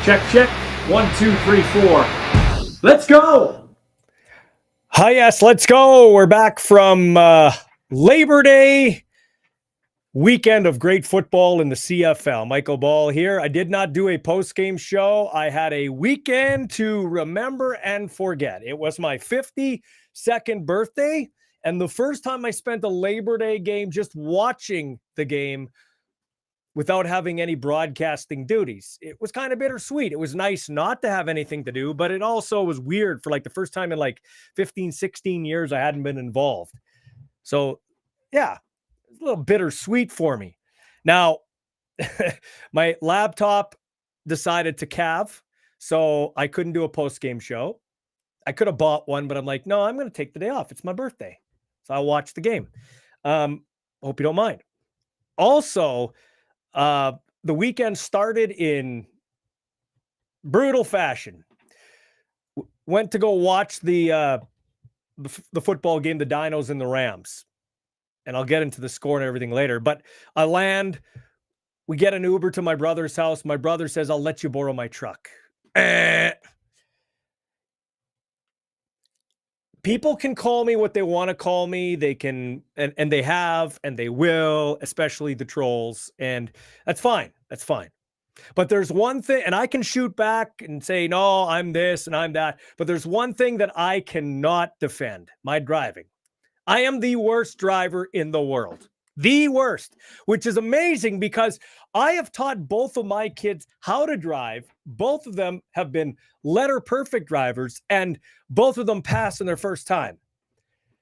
Check, check. 1, 2, 3, 4. Let's go. Hi, yes, let's go. We're back from Labor Day weekend of great football in the CFL. Michael Ball here. I did not do a post-game show. I had a weekend to remember and forget. It was my 52nd birthday, and the first time I spent a Labor Day game just watching the game without having any broadcasting duties. It was kind of bittersweet. It was nice not to have anything to do, but it also was weird for like the first time in like 15, 16 years I hadn't been involved. So yeah, it's a little bittersweet for me. Now, my laptop decided to calve, so I couldn't do a post-game show. I could have bought one, but I'm like, no, I'm going to take the day off. It's my birthday. So I'll watch the game. Hope you don't mind. Also, the weekend started in brutal fashion. Went to go watch the football game, the Dinos and the Rams. And I'll get into the score and everything later. But I land, we get an Uber to my brother's house. My brother says, I'll let you borrow my truck. People can call me what they want to call me. They can, and they have, and they will, especially the trolls. And that's fine. That's fine. But there's one thing, and I can shoot back and say, no, I'm this and I'm that. But there's one thing that I cannot defend: my driving. I am the worst driver in the world. The worst, which is amazing because I have taught both of my kids how to drive. Both of them have been letter perfect drivers, and both of them passed in their first time.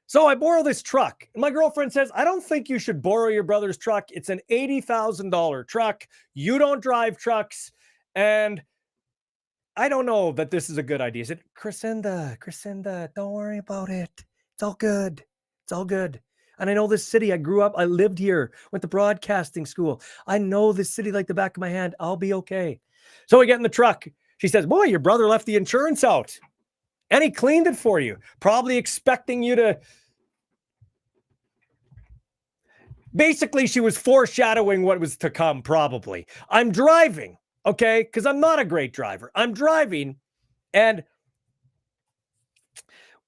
So I borrow this truck. And my girlfriend says, I don't think you should borrow your brother's truck. It's an $80,000 truck. You don't drive trucks. And I don't know that this is a good idea. Is it, Crescenda, don't worry about it. It's all good. It's all good. And I know this city. I grew up. I lived here. Went to broadcasting school. I know this city like the back of my hand. I'll be okay. So we get in the truck. She says, boy, your brother left the insurance out. And he cleaned it for you. Probably expecting you to... Basically, she was foreshadowing what was to come, probably. I'm driving, okay? Because I'm not a great driver. I'm driving, and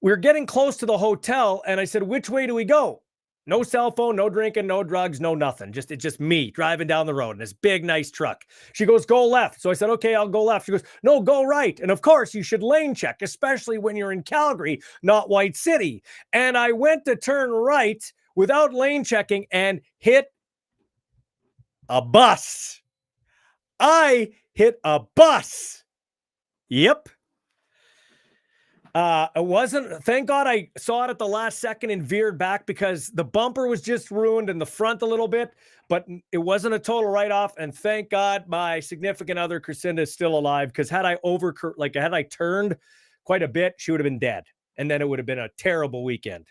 we're getting close to the hotel, and I said, which way do we go? No cell phone, no drinking, no drugs, no nothing. It's just me driving down the road in this big, nice truck. She goes, go left. So I said, okay, I'll go left. She goes, no, go right. And of course, you should lane check, especially when you're in Calgary, not White City. And I went to turn right without lane checking and hit a bus. I hit a bus. Yep. It wasn't, thank God I saw it at the last second and veered back because the bumper was just ruined in the front a little bit, but it wasn't a total write-off. And thank God my significant other, Crescenda, is still alive, because had I turned quite a bit, she would have been dead. And then it would have been a terrible weekend.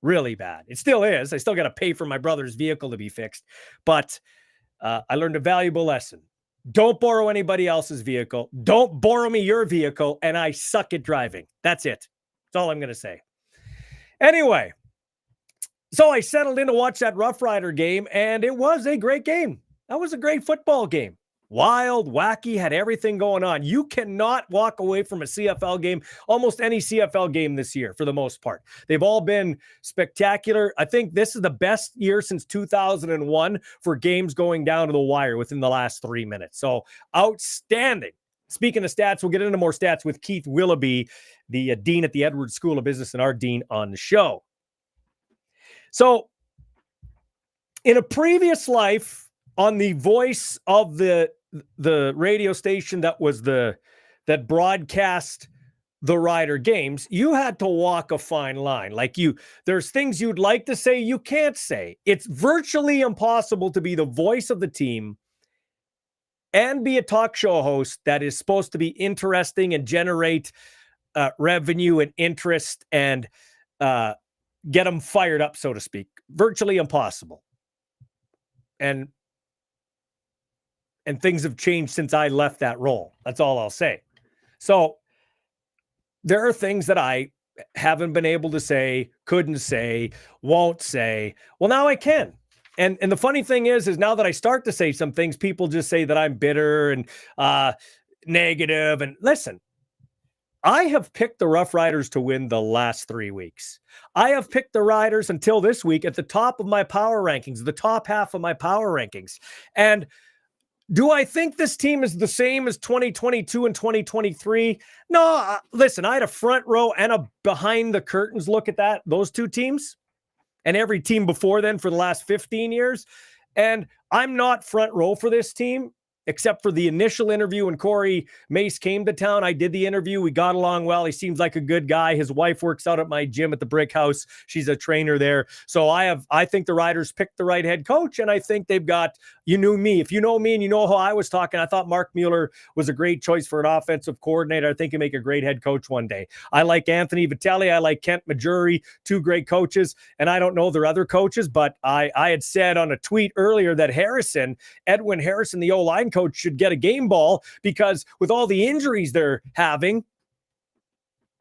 Really bad. It still is. I still got to pay for my brother's vehicle to be fixed. But I learned a valuable lesson. Don't borrow anybody else's vehicle. Don't borrow me your vehicle, and I suck at driving. That's it. That's all I'm going to say. Anyway, so I settled in to watch that Rough Rider game, and it was a great game. That was a great football game. Wild, wacky, had everything going on. You cannot walk away from a CFL game, almost any CFL game this year, for the most part. They've all been spectacular. I think this is the best year since 2001 for games going down to the wire within the last 3 minutes. So outstanding. Speaking of stats, we'll get into more stats with Keith Willoughby, the dean at the Edwards School of Business, and our dean on the show. So in a previous life, on the voice of the radio station that broadcast the Rider games, you had to walk a fine line. There's things you'd like to say, you can't say. It's virtually impossible to be the voice of the team and be a talk show host that is supposed to be interesting and generate revenue and interest and get them fired up, so to speak. Virtually impossible. And things have changed since I left that role. That's all I'll say. So there are things that I haven't been able to say, couldn't say, won't say. Well, now I can. And the funny thing is now that I start to say some things, people just say that I'm bitter and negative. And listen, I have picked the Rough Riders to win the last 3 weeks. I have picked the Riders until this week at the top of my power rankings, the top half of my power rankings. And do I think this team is the same as 2022 and 2023? No, listen, I had a front row and a behind the curtains look at those two teams and every team before then for the last 15 years. And I'm not front row for this team, except for the initial interview when Corey Mace came to town. I did the interview. We got along well. He seems like a good guy. His wife works out at my gym at the Brick House. She's a trainer there. So I think the Riders picked the right head coach, and I think they've got, you knew me. If you know me and you know how I was talking, I thought Mark Mueller was a great choice for an offensive coordinator. I think he'd make a great head coach one day. I like Anthony Vitelli. I like Kent Majuri, two great coaches, and I don't know their other coaches, but I had said on a tweet earlier that Edwin Harrison, the O-line coach, should get a game ball because with all the injuries they're having,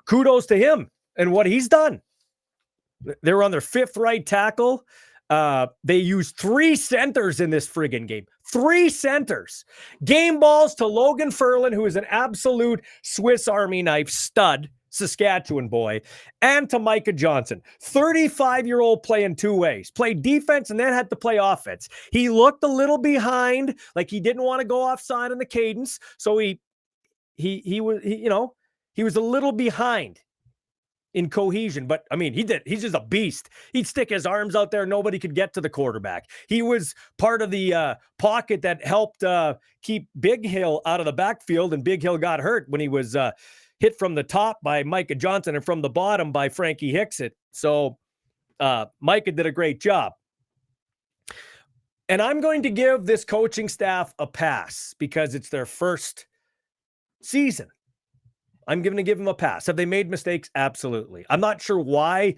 kudos to him and what he's done. They're on their fifth right tackle. They used 3 centers in this friggin' game. 3 centers. Game balls to Logan Ferlin, who is an absolute Swiss Army knife stud, Saskatchewan boy, and to Micah Johnson, 35-year-old playing 2 ways, played defense and then had to play offense. He looked a little behind, like he didn't want to go offside on the cadence. So he was a little behind in cohesion, but I mean, he's just a beast. He'd stick his arms out there. Nobody could get to the quarterback. He was part of the pocket that helped keep Big Hill out of the backfield. And Big Hill got hurt when he was hit from the top by Micah Johnson and from the bottom by Frankie Hicksett. So Micah did a great job. And I'm going to give this coaching staff a pass because it's their first season. I'm going to give them a pass. Have they made mistakes? Absolutely. I'm not sure why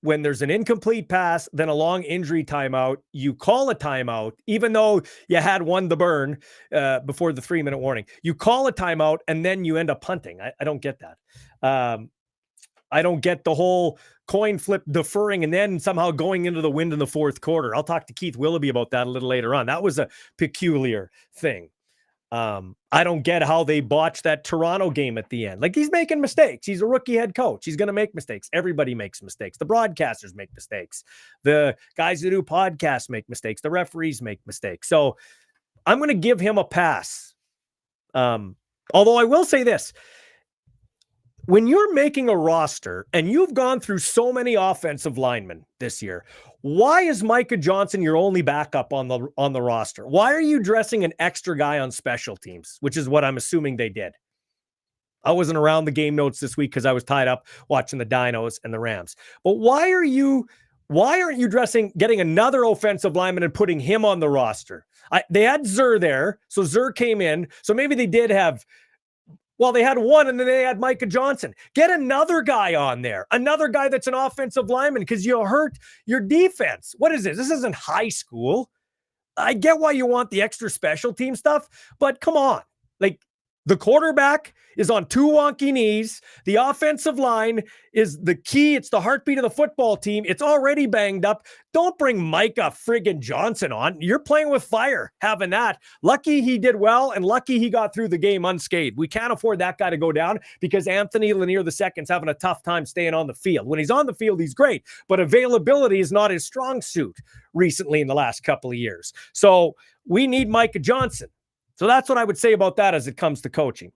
when there's an incomplete pass, then a long injury timeout, you call a timeout, even though you had one to burn before the 3-minute warning. You call a timeout, and then you end up punting. I don't get that. I don't get the whole coin flip deferring and then somehow going into the wind in the fourth quarter. I'll talk to Keith Willoughby about that a little later on. That was a peculiar thing. I don't get how they botched that Toronto game at the end. Like, he's making mistakes. He's a rookie head coach. He's going to make mistakes. Everybody makes mistakes. The broadcasters make mistakes. The guys that do podcasts make mistakes. The referees make mistakes. So I'm going to give him a pass. Although I will say this, when you're making a roster and you've gone through so many offensive linemen this year, why is Micah Johnson your only backup on the roster? Why are you dressing an extra guy on special teams, which is what I'm assuming they did? I wasn't around the game notes this week because I was tied up watching the Dinos and the Rams. But why aren't you getting another offensive lineman and putting him on the roster? They had Zur there, so Zur came in. So maybe they did have... Well, they had one, and then they had Micah Johnson. Get another guy on there. Another guy that's an offensive lineman because you'll hurt your defense. What is this? This isn't high school. I get why you want the extra special team stuff, but come on. Like, the quarterback is on 2 wonky knees. The offensive line is the key. It's the heartbeat of the football team. It's already banged up. Don't bring Micah friggin' Johnson on. You're playing with fire having that. Lucky he did well, and lucky he got through the game unscathed. We can't afford that guy to go down because Anthony Lanier II's having a tough time staying on the field. When he's on the field, he's great, but availability is not his strong suit recently in the last couple of years. So we need Micah Johnson. So that's what I would say about that as it comes to coaching.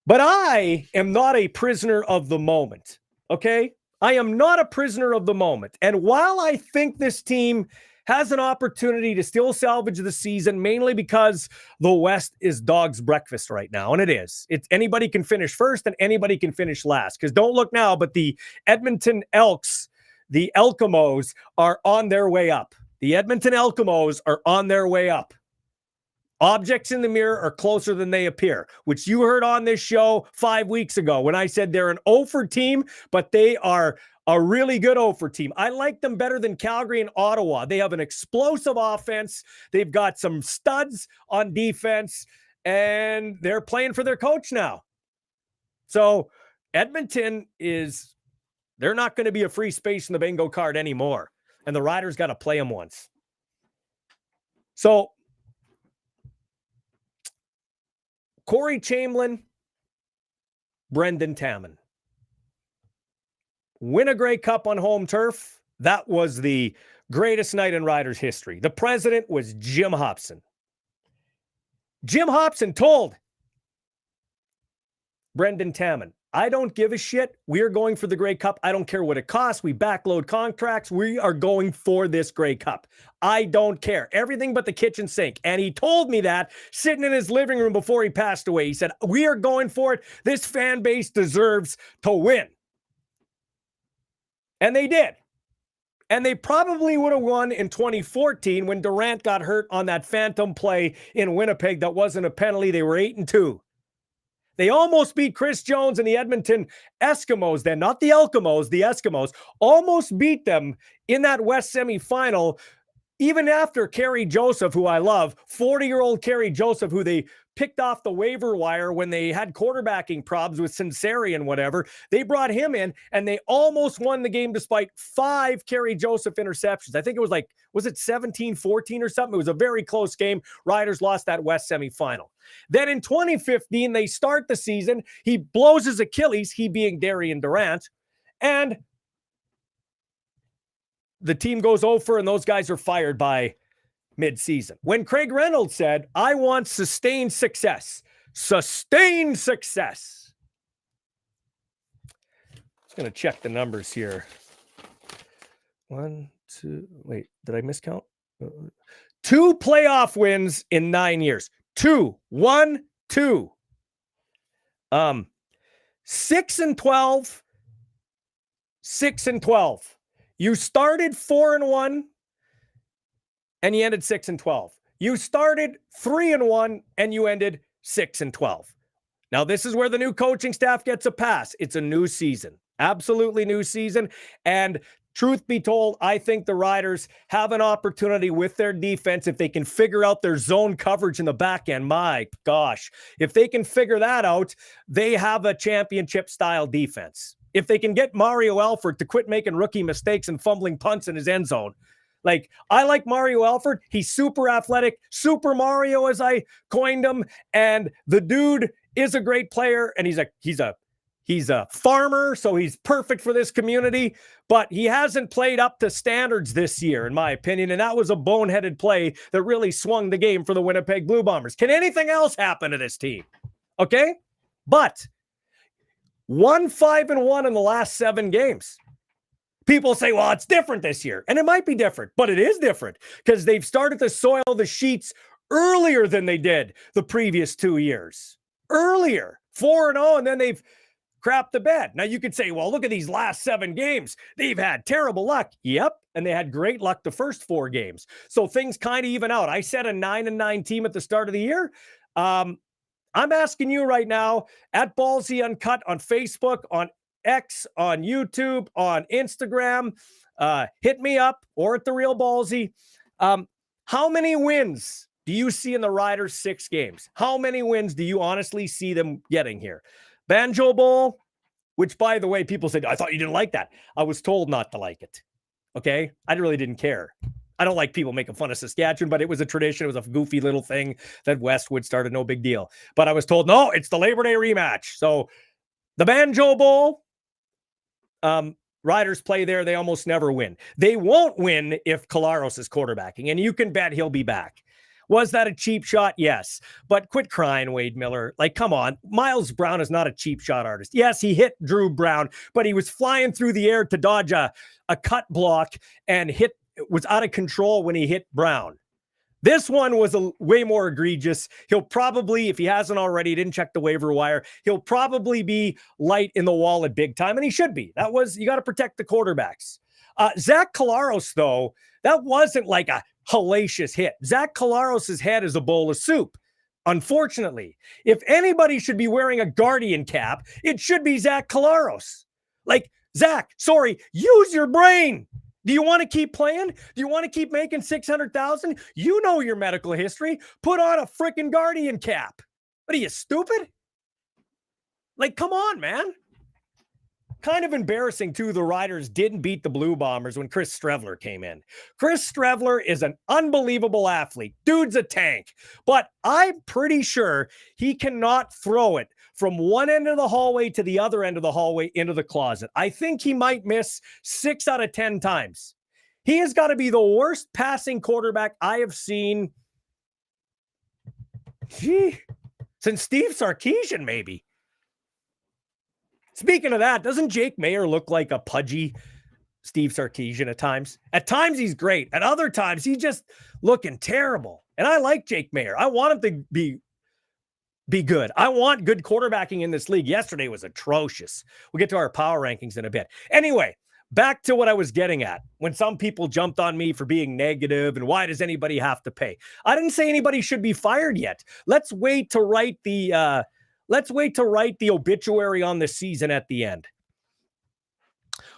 But I am not a prisoner of the moment, okay? I am not a prisoner of the moment. And while I think this team has an opportunity to still salvage the season, mainly because the West is dog's breakfast right now, and it is. Anybody can finish first and anybody can finish last. Because don't look now, but the Edmonton Elks, the Elkamos, are on their way up. The Edmonton Elkamos are on their way up. Objects in the mirror are closer than they appear, which you heard on this show 5 weeks ago when I said they're an 0-for team, but they are a really good 0-for team. I like them better than Calgary and Ottawa. They have an explosive offense. They've got some studs on defense, and they're playing for their coach now. So Edmonton they're not going to be a free space in the bingo card anymore, and the Riders got to play them once. So Corey Chamberlain, Brendan Taman. Win a Grey Cup on home turf. That was the greatest night in Riders history. The president was Jim Hobson. Jim Hobson told Brendan Taman, I don't give a shit. We are going for the Grey Cup. I don't care what it costs. We backload contracts. We are going for this Grey Cup. I don't care. Everything but the kitchen sink. And he told me that sitting in his living room before he passed away. He said, we are going for it. This fan base deserves to win. And they did. And they probably would have won in 2014 when Durant got hurt on that phantom play in Winnipeg that wasn't a penalty. They were 8-2. They almost beat Chris Jones and the Edmonton Eskimos then, not the Elkimos, the Eskimos, almost beat them in that West semifinal, even after Kerry Joseph, who I love, 40-year-old Kerry Joseph, who they picked off the waiver wire when they had quarterbacking problems with Sinceri and whatever. They brought him in, and they almost won the game despite 5 Kerry Joseph interceptions. I think it was like, was it 17-14 or something? It was a very close game. Riders lost that West semifinal. Then in 2015, they start the season. He blows his Achilles, he being Darian Durant, and the team goes 0-4, and those guys are fired by mid-season. When Craig Reynolds said, I want sustained success. Sustained success. Just going to check the numbers here. 1, 2, wait, did I miscount? 2 playoff wins in 9 years. 2, 1, 2. 6-12. 6-12. You started 4-1 and you ended 6-12. You started 3-1 and you ended 6-12. Now, this is where the new coaching staff gets a pass. It's a new season, absolutely new season. And truth be told, I think the Riders have an opportunity with their defense if they can figure out their zone coverage in the back end. My gosh, if they can figure that out, they have a championship-style defense. If they can get Mario Alford to quit making rookie mistakes and fumbling punts in his end zone. Like, I like Mario Alford. He's super athletic, Super Mario, as I coined him. And the dude is a great player, and he's a farmer, so he's perfect for this community. But he hasn't played up to standards this year, in my opinion, and that was a boneheaded play that really swung the game for the Winnipeg Blue Bombers. Can anything else happen to this team? Okay? But 1-5-1 in the last 7 games. People say, well, it's different this year. And it might be different, but it is different because they've started to soil the sheets earlier than they did the previous 2 years. Earlier. 4-0, and then they've crapped the bed. Now, you could say, well, look at these last 7 games. They've had terrible luck. Yep. And they had great luck the first 4 games. So things kind of even out. I said a 9-9 team at the start of the year. I'm asking you right now at Ballsy UnCut on Facebook, on X, on YouTube, on Instagram, hit me up or at The Real Ballsy. How many wins do you see in the Riders' 6 games? How many wins do you honestly see them getting here? Banjo Bowl, which, by the way, people said, I thought you didn't like that. I was told not to like it. Okay? I really didn't care. I don't like people making fun of Saskatchewan, but it was a tradition. It was a goofy little thing that Westwood started. No big deal. But I was told, no, it's the Labor Day rematch. So the Banjo Bowl, Riders play there. They almost never win. They won't win if Collaros is quarterbacking, and you can bet he'll be back. Was that a cheap shot? Yes. But quit crying, Wade Miller. Like, come on. Miles Brown is not a cheap shot artist. Yes, he hit Drew Brown, but he was flying through the air to dodge a cut block and was out of control when he hit Brown. This one was way more egregious. He'll probably, if he hasn't already, didn't check the waiver wire, he'll probably be light in the wallet big time, and he should be. You got to protect the quarterbacks. Zach Collaros, though, that wasn't like a hellacious hit. Zach Collaros' head is a bowl of soup. Unfortunately, if anybody should be wearing a Guardian cap, it should be Zach Collaros. Like, Zach, sorry, use your brain. Do you want to keep playing? Do you want to keep making $600,000? You know your medical history. Put on a freaking Guardian cap. What are you, stupid? Like, come on, man. kind of embarrassing too, the Riders didn't beat the Blue Bombers when Chris Streveler came in. Chris Streveler is an unbelievable athlete. Dude's a tank. But I'm pretty sure he cannot throw it from one end of the hallway to the other end of the hallway into the closet. I think he might miss 6 out of 10 times. He has got to be the worst passing quarterback I have seen since Steve Sarkisian, maybe. Speaking of that, doesn't Jake Mayer look like a pudgy Steve Sarkisian at times? At times he's great. At other times he's just looking terrible. And I like Jake Mayer. I want him to be good. I want good quarterbacking in this league. Yesterday was atrocious. We'll get to our power rankings in a bit. Anyway, back to what I was getting at when some people jumped on me for being negative and why does anybody have to pay? I didn't say anybody should be fired yet. Let's wait to write the obituary on the season at the end.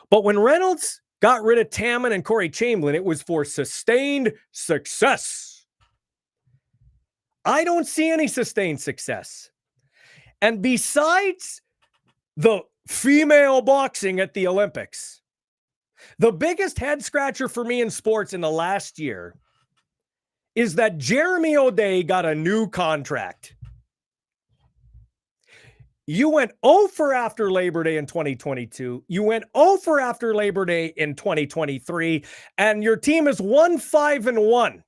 But when Reynolds got rid of Taman and Corey Chamberlain, it was for sustained success. I don't see any sustained success. And besides the female boxing at the Olympics, the biggest head scratcher for me in sports in the last year is that Jeremy O'Day got a new contract. You went 0 for after Labor Day in 2022. You went 0 for after Labor Day in 2023. And your team is 1-5-1.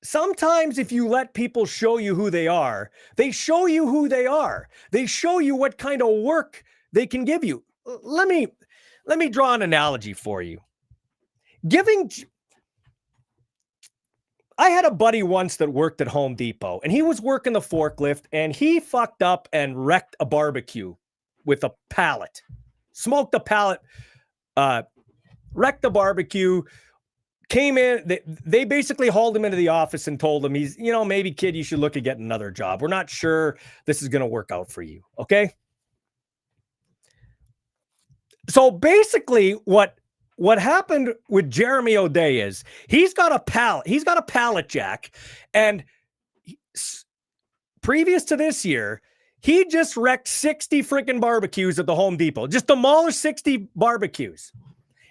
Sometimes if you let people show you who they are, they show you who they are. They show you what kind of work they can give you. Let me draw an analogy for you. I had a buddy once that worked at Home Depot, and he was working the forklift, and he fucked up and wrecked a barbecue with a pallet. Smoked the pallet, wrecked the barbecue, came in. They basically hauled him into the office and told him, maybe kid, you should look at getting another job. We're not sure this is going to work out for you. Okay. So basically what happened with Jeremy O'Day is he's got a pallet jack, and previous to this year, he just wrecked 60 freaking barbecues at the Home Depot, just demolished 60 barbecues.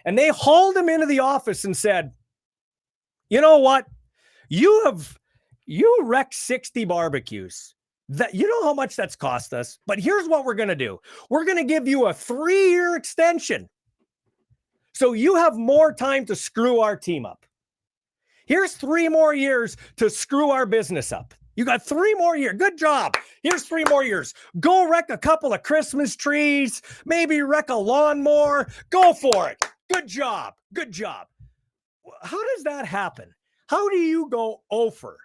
And they hauled him into the office and said, you know what? You wrecked 60 barbecues. You know how much that's cost us, but here's what we're going to do. We're going to give you a 3-year extension. So you have more time to screw our team up. Here's 3 more years to screw our business up. You got 3 more years. Good job. Here's 3 more years. Go wreck a couple of Christmas trees. Maybe wreck a lawnmower. Go for it. Good job. Good job. How does that happen? How do you go over?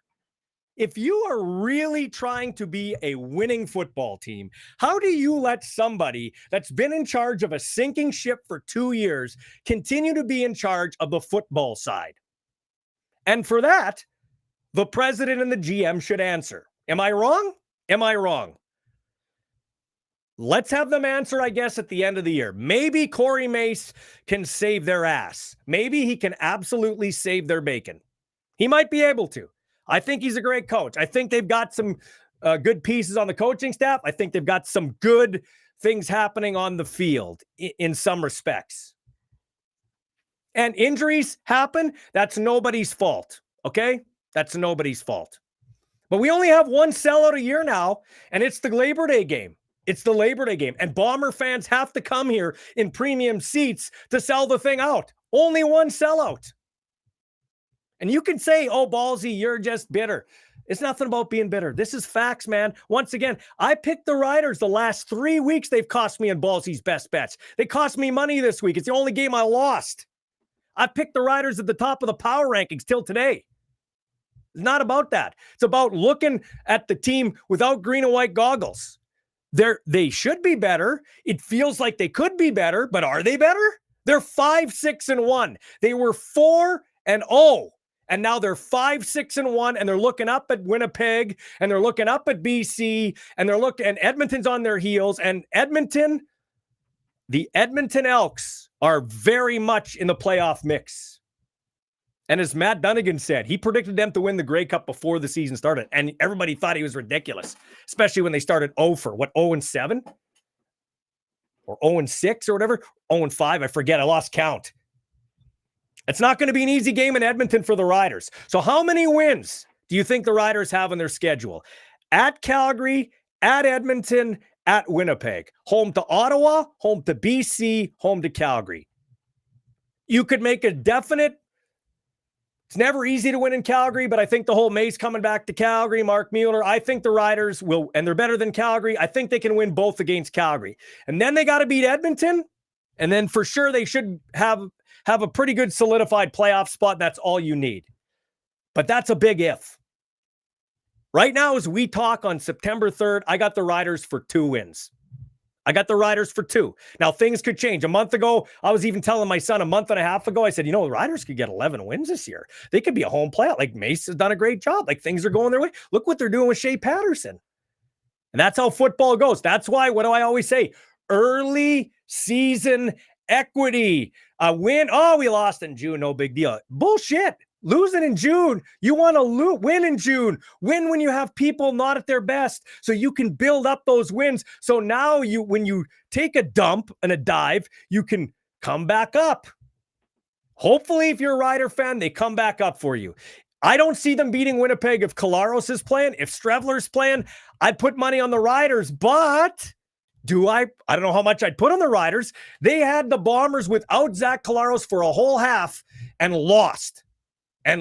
If you are really trying to be a winning football team, how do you let somebody that's been in charge of a sinking ship for 2 years continue to be in charge of the football side? And for that, the president and the GM should answer. Am I wrong? Am I wrong? Let's have them answer, I guess, at the end of the year. Maybe Corey Mace can save their ass. Maybe he can absolutely save their bacon. He might be able to. I think he's a great coach. I think they've got some good pieces on the coaching staff. I think they've got some good things happening on the field in some respects. And injuries happen. That's nobody's fault. Okay? That's nobody's fault. But we only have one sellout a year now, and it's the Labor Day game. It's the Labor Day game. And Bomber fans have to come here in premium seats to sell the thing out. Only one sellout. And you can say, oh, Ballsy, you're just bitter. It's nothing about being bitter. This is facts, man. Once again, I picked the Riders the last 3 weeks. They've cost me in Ballsy's best bets. They cost me money this week. It's the only game I lost. I picked the Riders at the top of the power rankings till today. It's not about that. It's about looking at the team without green and white goggles. They should be better. It feels like they could be better, but are they better? They're 5-6-1. They were 4-0. And now they're 5-6-1, and they're looking up at Winnipeg, and they're looking up at BC, and and Edmonton's on their heels. And the Edmonton Elks are very much in the playoff mix. And as Matt Dunnigan said, he predicted them to win the Grey Cup before the season started, and everybody thought he was ridiculous, especially when they started 0-7. or 0-6 or whatever, 0-5. I forget. I lost count. It's not going to be an easy game in Edmonton for the Riders. So how many wins do you think the Riders have on their schedule? At Calgary, at Edmonton, at Winnipeg. Home to Ottawa, home to BC, home to Calgary. You could make a definite. It's never easy to win in Calgary, but I think the whole Mace coming back to Calgary, Mark Mueller, I think the Riders will, and they're better than Calgary. I think they can win both against Calgary. And then they got to beat Edmonton. And then for sure they should have a pretty good solidified playoff spot. That's all you need. But that's a big if. Right now, as we talk on September 3rd, I got the Riders for 2 wins. I got the Riders for 2. Now, things could change. A month ago, I was even telling my son a month and a half ago, I said, the Riders could get 11 wins this year. They could be a home playoff. Like, Mace has done a great job. Like, things are going their way. Look what they're doing with Shea Patterson. And that's how football goes. That's why, what do I always say? Early season equity. A win. Oh, we lost in June. No big deal. Bullshit. Losing in June. You want to win in June. Win when you have people not at their best so you can build up those wins. So now when you take a dump and a dive, you can come back up. Hopefully, if you're a Rider fan, they come back up for you. I don't see them beating Winnipeg if Kollaros is playing. If Strevler's playing, I'd put money on the Riders, but I don't know how much I'd put on the Riders. They had the Bombers without Zach Kollaros for a whole half and lost. I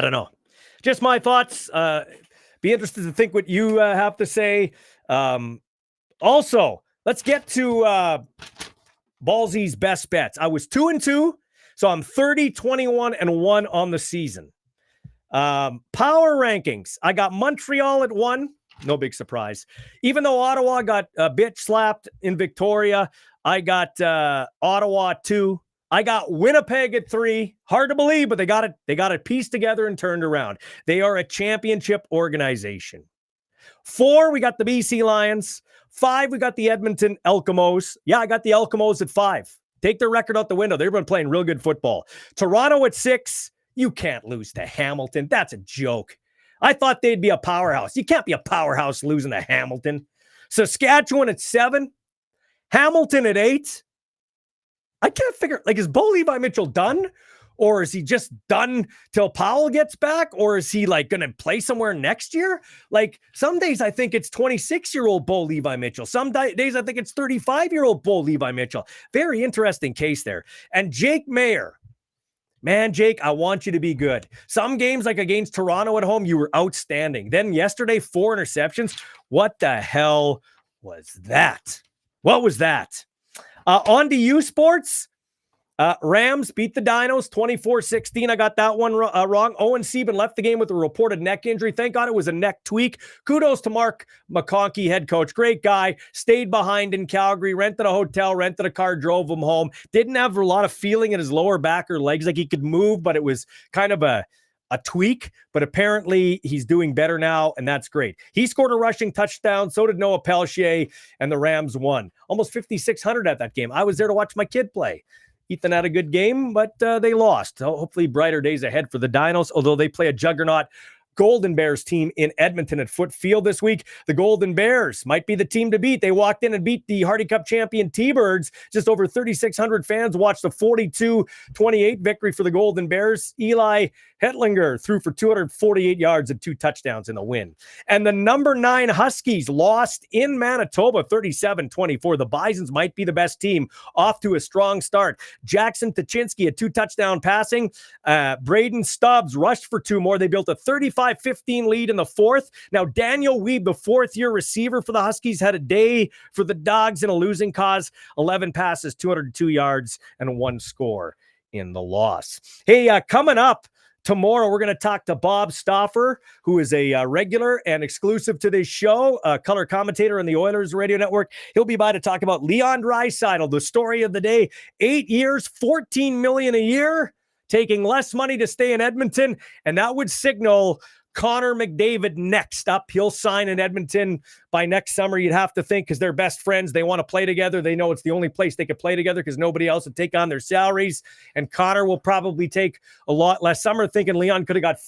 don't know. Just my thoughts. Be interested to think what you have to say. Also, let's get to Ballsy's best bets. I was 2-2, so I'm 30-21-1 on the season. Power rankings. I got Montreal at 1. No big surprise. Even though Ottawa got bitch slapped in Victoria, I got Ottawa 2. I got Winnipeg at 3. Hard to believe, but they got it pieced together and turned around. They are a championship organization. 4, we got the BC Lions. 5, we got the Edmonton Elkimos. Yeah, I got the Elkimos at 5. Take their record out the window. They've been playing real good football. Toronto at 6. You can't lose to Hamilton. That's a joke. I thought they'd be a powerhouse. You can't be a powerhouse losing to Hamilton. Saskatchewan at 7. Hamilton at 8. I can't figure, is Bo Levi Mitchell done? Or is he just done till Powell gets back? Or is he going to play somewhere next year? Some days I think it's 26-year-old Bo Levi Mitchell. Some days I think it's 35-year-old Bo Levi Mitchell. Very interesting case there. And Jake Mayer. Man, Jake, I want you to be good. Some games against Toronto at home, you were outstanding. Then yesterday, 4 interceptions. What the hell was that? What was that? On to U Sports. Rams beat the Dinos 24-16. I got that one wrong. Owen Sieben left the game with a reported neck injury. Thank God it was a neck tweak. Kudos to Mark McConkey, head coach. Great guy. Stayed behind in Calgary, rented a hotel, rented a car, drove him home. Didn't have a lot of feeling in his lower back or legs. He could move, but it was kind of a tweak, but apparently he's doing better now, and that's great. He scored a rushing touchdown. So did Noah Pelchier, and the Rams won. Almost 5,600 at that game. I was there to watch my kid play. Ethan had a good game, but they lost. So hopefully brighter days ahead for the Dinos, although they play a juggernaut Golden Bears team in Edmonton at Foot Field this week. The Golden Bears might be the team to beat. They walked in and beat the Hardy Cup champion T-Birds. Just over 3,600 fans watched a 42-28 victory for the Golden Bears. Eli Hetlinger threw for 248 yards and 2 touchdowns in the win. And the number 9 Huskies lost in Manitoba 37-24. The Bisons might be the best team, off to a strong start. Jackson Tuchinski, a 2-touchdown passing. Braden Stubbs rushed for 2 more. They built a 35-15 lead in the 4th. Now, Daniel Weeb, the 4th-year receiver for the Huskies, had a day for the Dogs in a losing cause. 11 passes, 202 yards, and 1 score in the loss. Hey, coming up tomorrow, we're going to talk to Bob Stauffer, who is a regular and exclusive to this show, a color commentator on the Oilers Radio Network. He'll be by to talk about Leon Draisaitl, the story of the day. 8 years, $14 million a year, taking less money to stay in Edmonton, and that would signal Connor McDavid next up. He'll sign in Edmonton by next summer, you'd have to think, because they're best friends. They want to play together. They know it's the only place they could play together because nobody else would take on their salaries. And Connor will probably take a lot less. Some are thinking Leon could have got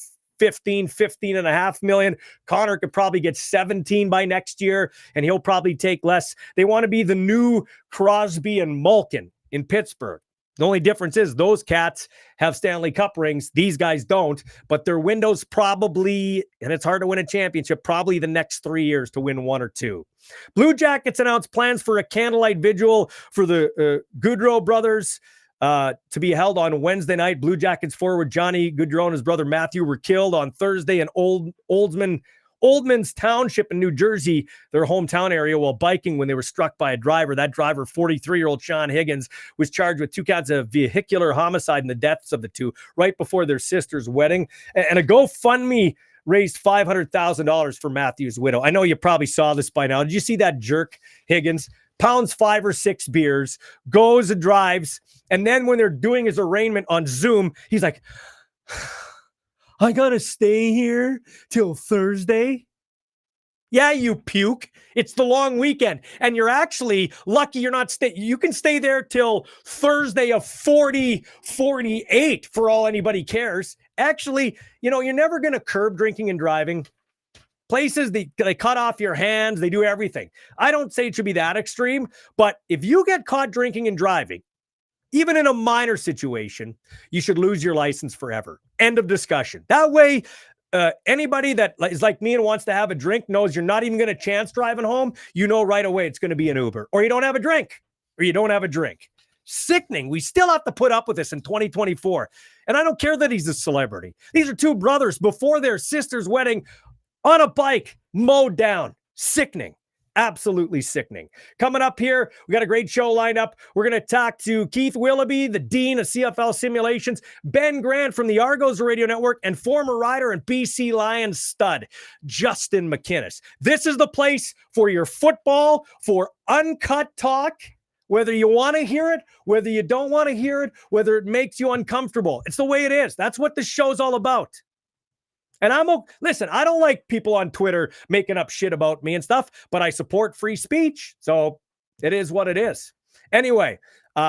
15.5 million. Connor could probably get 17 by next year, and he'll probably take less. They want to be the new Crosby and Malkin in Pittsburgh. The only difference is those cats have Stanley Cup rings. These guys don't, but their window's probably, and it's hard to win a championship, probably the next 3 years to win one or two. Blue Jackets announced plans for a candlelight vigil for the Goodrow brothers to be held on Wednesday night. Blue Jackets forward Johnny Goodrow and his brother Matthew were killed on Thursday in Oldman's Township in New Jersey, their hometown area, while biking when they were struck by a driver. That driver, 43-year-old Sean Higgins, was charged with 2 counts of vehicular homicide in the deaths of the two right before their sister's wedding. And a GoFundMe raised $500,000 for Matthew's widow. I know you probably saw this by now. Did you see that jerk, Higgins? Pounds 5 or 6 beers, goes and drives, and then when they're doing his arraignment on Zoom, he's like, I gotta stay here till Thursday. Yeah, you puke. It's the long weekend. And you're actually lucky you're not you can stay there till Thursday of 48 for all anybody cares. Actually, you're never going to curb drinking and driving. Places, they cut off your hands. They do everything. I don't say it should be that extreme, but if you get caught drinking and driving, even in a minor situation, you should lose your license forever. End of discussion. That way, anybody that is like me and wants to have a drink knows you're not even going to chance driving home. You know right away it's going to be an Uber, or you don't have a drink, or you don't have a drink. Sickening. We still have to put up with this in 2024. And I don't care that he's a celebrity. These are two brothers before their sister's wedding on a bike, mowed down. Sickening. Absolutely sickening. Coming up here, we got a great show lined up. We're going to talk to Keith Willoughby, the Dean of CFL Simulations, Ben Grant from the Argos Radio Network, and former rider and BC Lions stud, Justin McInnis. This is the place for your football, for uncut talk, whether you want to hear it, whether you don't want to hear it, whether it makes you uncomfortable. It's the way it is. That's what this show's all about. And listen, I don't like people on Twitter making up shit about me and stuff, but I support free speech. So it is what it is. Anyway,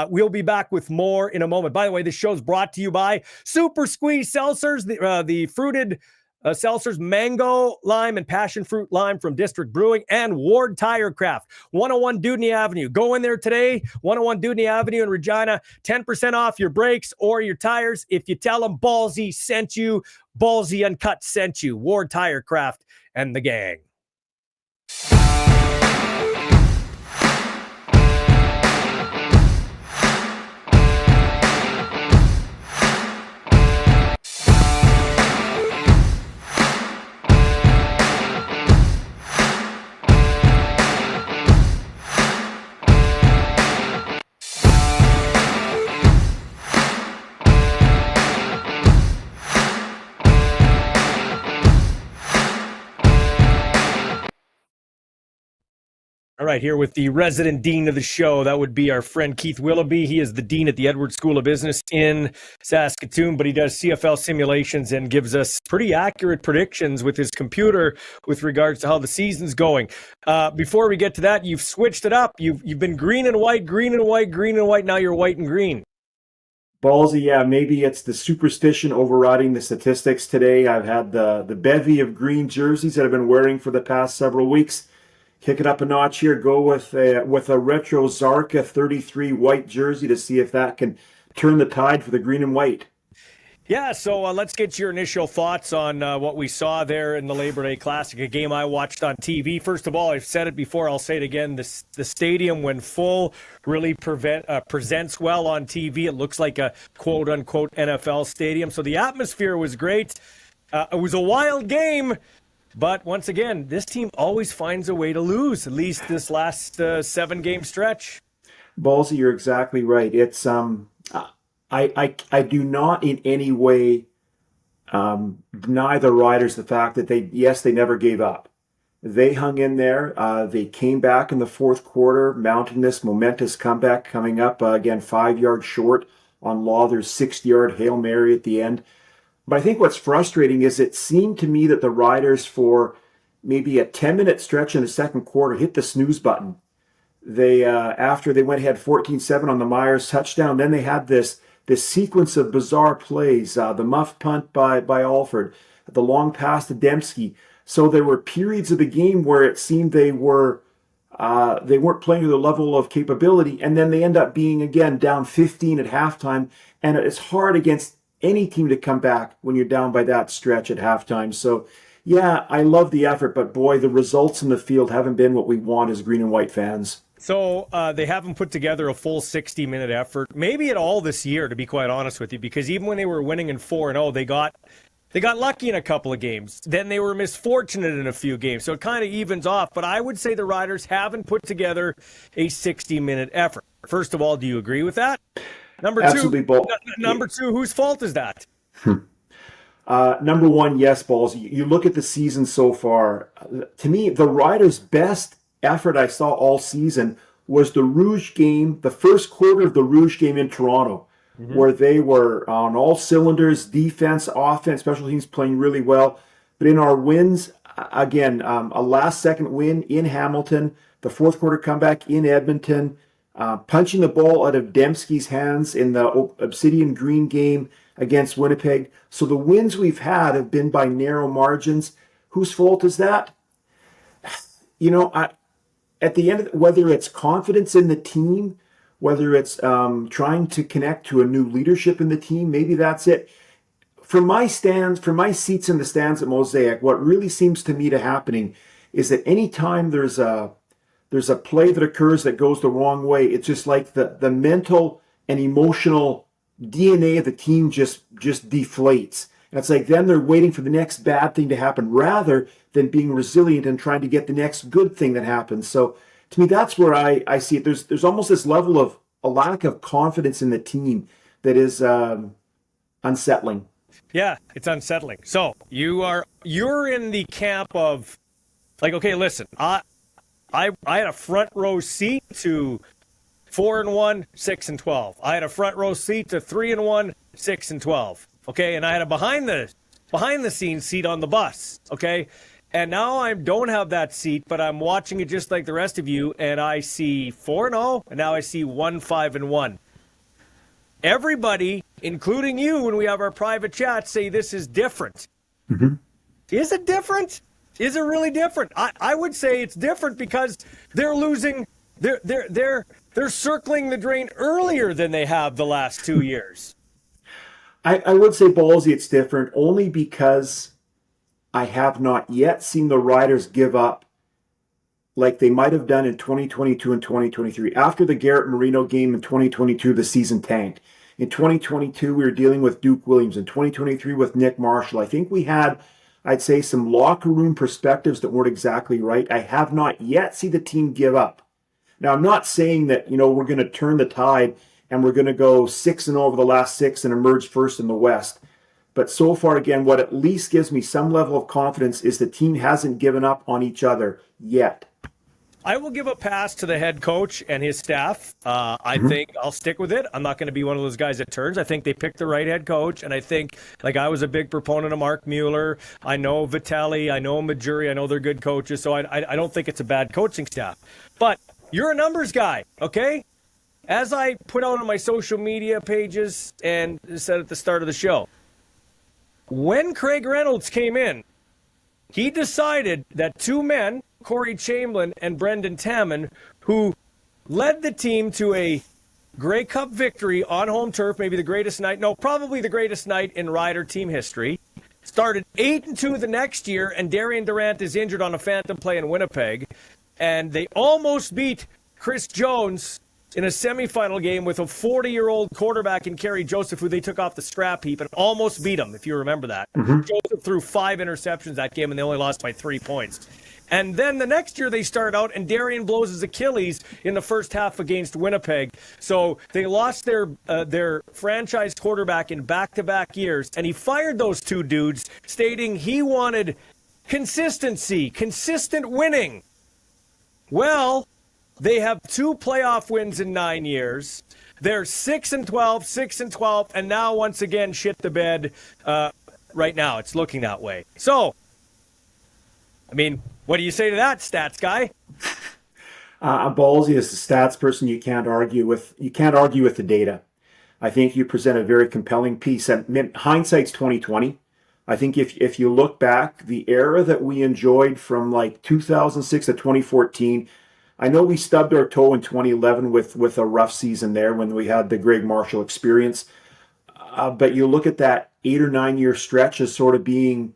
we'll be back with more in a moment. By the way, this show's brought to you by Super Squeeze Seltzers, the fruited seltzers, mango, lime, and passion fruit lime from District Brewing, and Ward Tire Craft, 101 Dudney Avenue. Go in there today, 101 Dudney Avenue in Regina, 10% off your brakes or your tires if you tell them Ballsy sent you, Ballsy UnCut sent you, Ward Tire Craft and the gang. All right, here with the resident dean of the show, that would be our friend Keith Willoughby. He is the dean at the Edwards School of Business in Saskatoon, but he does CFL simulations and gives us pretty accurate predictions with his computer with regards to how the season's going. Before we get to that, you've switched it up. You've been green and white, green and white, green and white. Now you're white and green. Ballsy, yeah, maybe it's the superstition overriding the statistics today. I've had the bevy of green jerseys that I've been wearing for the past several weeks. Kick it up a notch here. Go with a retro Zarka 33 white jersey to see if that can turn the tide for the green and white. Yeah, so let's get your initial thoughts on what we saw there in the Labor Day Classic, a game I watched on TV. First of all, I've said it before, I'll say it again. The stadium, when full, really presents well on TV. It looks like a quote-unquote NFL stadium. So the atmosphere was great. It was a wild game. But once again, this team always finds a way to lose, at least this last 7-game stretch. Ballsy, you're exactly right. It's I do not in any way deny the Riders the fact that they never gave up. They hung in there. They came back in the fourth quarter, mounting this momentous comeback, coming up again 5 yards short on Lawler's 6-yard Hail Mary at the end. But I think what's frustrating is it seemed to me that the Riders, for maybe a 10-minute stretch in the second quarter, hit the snooze button. They after they went ahead 14-7 on the Myers touchdown, then they had this sequence of bizarre plays. The muff punt by Alford, the long pass to Dembski. So there were periods of the game where it seemed they weren't playing to the level of capability, and then they end up being again down 15 at halftime, and it's hard against any team to come back when you're down by that stretch at halftime. So yeah, I love the effort, but boy, the results in the field haven't been what we want as green and white fans. So they haven't put together a full 60-minute effort, maybe at all this year, to be quite honest with you, because even when they were winning in 4-0, they got lucky in a couple of games. Then they were misfortunate in a few games, so it kind of evens off. But I would say the Riders haven't put together a 60-minute effort. First of all, do you agree with that? Number two, whose fault is that? Number one, yes, Balls. You look at the season so far. To me, the Riders' best effort I saw all season was the Rouge game, the first quarter of the Rouge game in Toronto, where they were on all cylinders, defense, offense, special teams playing really well. But in our wins, again, a last-second win in Hamilton, the fourth quarter comeback in Edmonton, punching the ball out of Dembski's hands in the Obsidian Green game against Winnipeg. So the wins we've had have been by narrow margins. Whose fault is that? You know, at the end of whether it's confidence in the team, whether it's trying to connect to a new leadership in the team, maybe that's it. From my seats in the stands at Mosaic, what really seems to me to happening is that anytime there's a play that occurs that goes the wrong way, it's just like the mental and emotional DNA of the team just deflates. And it's like then they're waiting for the next bad thing to happen rather than being resilient and trying to get the next good thing that happens. So to me, that's where I see it. There's almost this level of a lack of confidence in the team that is unsettling. Yeah, it's unsettling. So you're in the camp of like, okay, listen, I had a front row seat to 4-1, 6-12. I had a front row seat to 3-1, 6-12. Okay, and I had a behind the scenes seat on the bus. Okay, and now I don't have that seat, but I'm watching it just like the rest of you, and I see 4-0, and now I see 1-5-1. Everybody, including you, when we have our private chat, say this is different. Mm-hmm. Is it different? Is it really different? I would say it's different because they're losing. They're circling the drain earlier than they have the last 2 years. I would say, Ballsy, it's different only because I have not yet seen the Riders give up like they might have done in 2022 and 2023. After the Garrett Marino game in 2022, the season tanked. In 2022, we were dealing with Duke Williams. In 2023, with Nick Marshall. I think we had, I'd say, some locker room perspectives that weren't exactly right. I have not yet seen the team give up. Now, I'm not saying that, we're going to turn the tide and we're going to go 6-0 over the last 6 and emerge first in the West. But so far, again, what at least gives me some level of confidence is the team hasn't given up on each other yet. I will give a pass to the head coach and his staff. I think I'll stick with it. I'm not going to be one of those guys that turns. I think they picked the right head coach, and I think, I was a big proponent of Mark Mueller. I know Vitali. I know Majuri. I know they're good coaches, so I don't think it's a bad coaching staff. But you're a numbers guy, okay? As I put out on my social media pages and said at the start of the show, when Craig Reynolds came in, he decided that two men, Corey Chamberlain and Brendan Taman, who led the team to a Grey Cup victory on home turf, probably the greatest night in Rider team history, started 8-2 the next year, and Darian Durant is injured on a phantom play in Winnipeg, and they almost beat Chris Jones in a semifinal game with a 40-year-old quarterback in Kerry Joseph, who they took off the scrap heap and almost beat him, if you remember that. Mm-hmm. Joseph threw 5 interceptions that game, and they only lost by 3 points. And then the next year they start out, and Darian blows his Achilles in the first half against Winnipeg. So they lost their franchise quarterback in back-to-back years, and he fired those two dudes, stating he wanted consistency, consistent winning. Well, they have 2 playoff wins in 9 years. They're 6-12, 6-12, and now once again shit the bed. Right now, it's looking that way. So, what do you say to that, stats guy? Ballsy, as a stats person, you can't argue with the data. I think you present a very compelling piece. And hindsight's 2020. I think if you look back, the era that we enjoyed from like 2006 to 2014, I know we stubbed our toe in 2011 with a rough season there when we had the Greg Marshall experience. But you look at that 8 or 9 year stretch as sort of being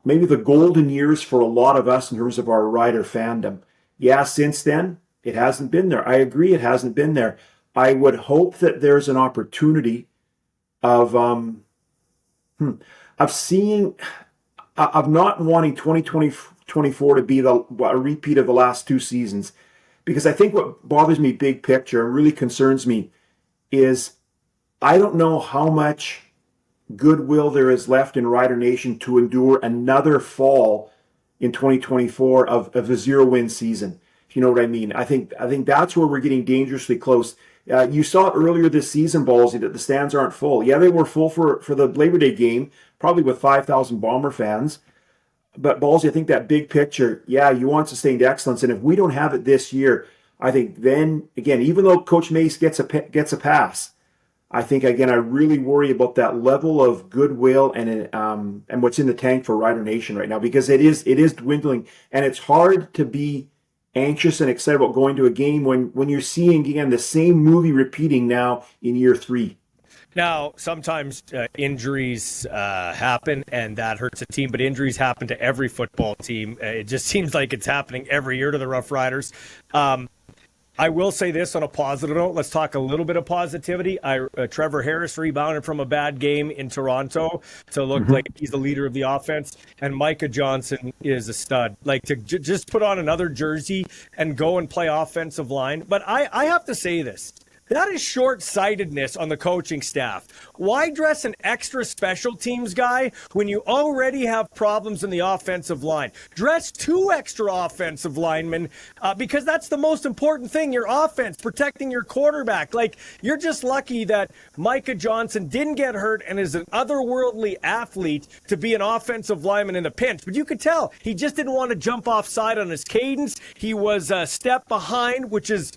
maybe the golden years for a lot of us in terms of our rider fandom. Yeah, since then, it hasn't been there. I agree, it hasn't been there. I would hope that there's an opportunity of seeing, of not wanting 2024 to be a repeat of the last 2 seasons. Because I think what bothers me big picture and really concerns me is I don't know how much goodwill there is left in Rider Nation to endure another fall in 2024 of a 0-win season. If you know what I mean. I think that's where we're getting dangerously close. You saw it earlier this season, Ballsy, that the stands aren't full. Yeah, they were full for the Labor Day game, probably with 5,000 Bomber fans. But Ballsy, I think that big picture, yeah, you want sustained excellence. And if we don't have it this year, I think then, again, even though Coach Mace gets a pass, I think, again, I really worry about that level of goodwill and what's in the tank for Rider Nation right now, because it is dwindling. And it's hard to be anxious and excited about going to a game when you're seeing, again, the same movie repeating now in year 3. Now, sometimes injuries happen, and that hurts a team, but injuries happen to every football team. It just seems like it's happening every year to the Rough Riders. I will say this on a positive note. Let's talk a little bit of positivity. Trevor Harris rebounded from a bad game in Toronto to look like he's the leader of the offense, and Micah Johnson is a stud. Like, to just put on another jersey and go and play offensive line. But I have to say this. That is short-sightedness on the coaching staff. Why dress an extra special teams guy when you already have problems in the offensive line? Dress 2 extra offensive linemen because that's the most important thing, your offense, protecting your quarterback. Like, you're just lucky that Micah Johnson didn't get hurt and is an otherworldly athlete to be an offensive lineman in a pinch. But you could tell he just didn't want to jump offside on his cadence. He was a step behind, which is...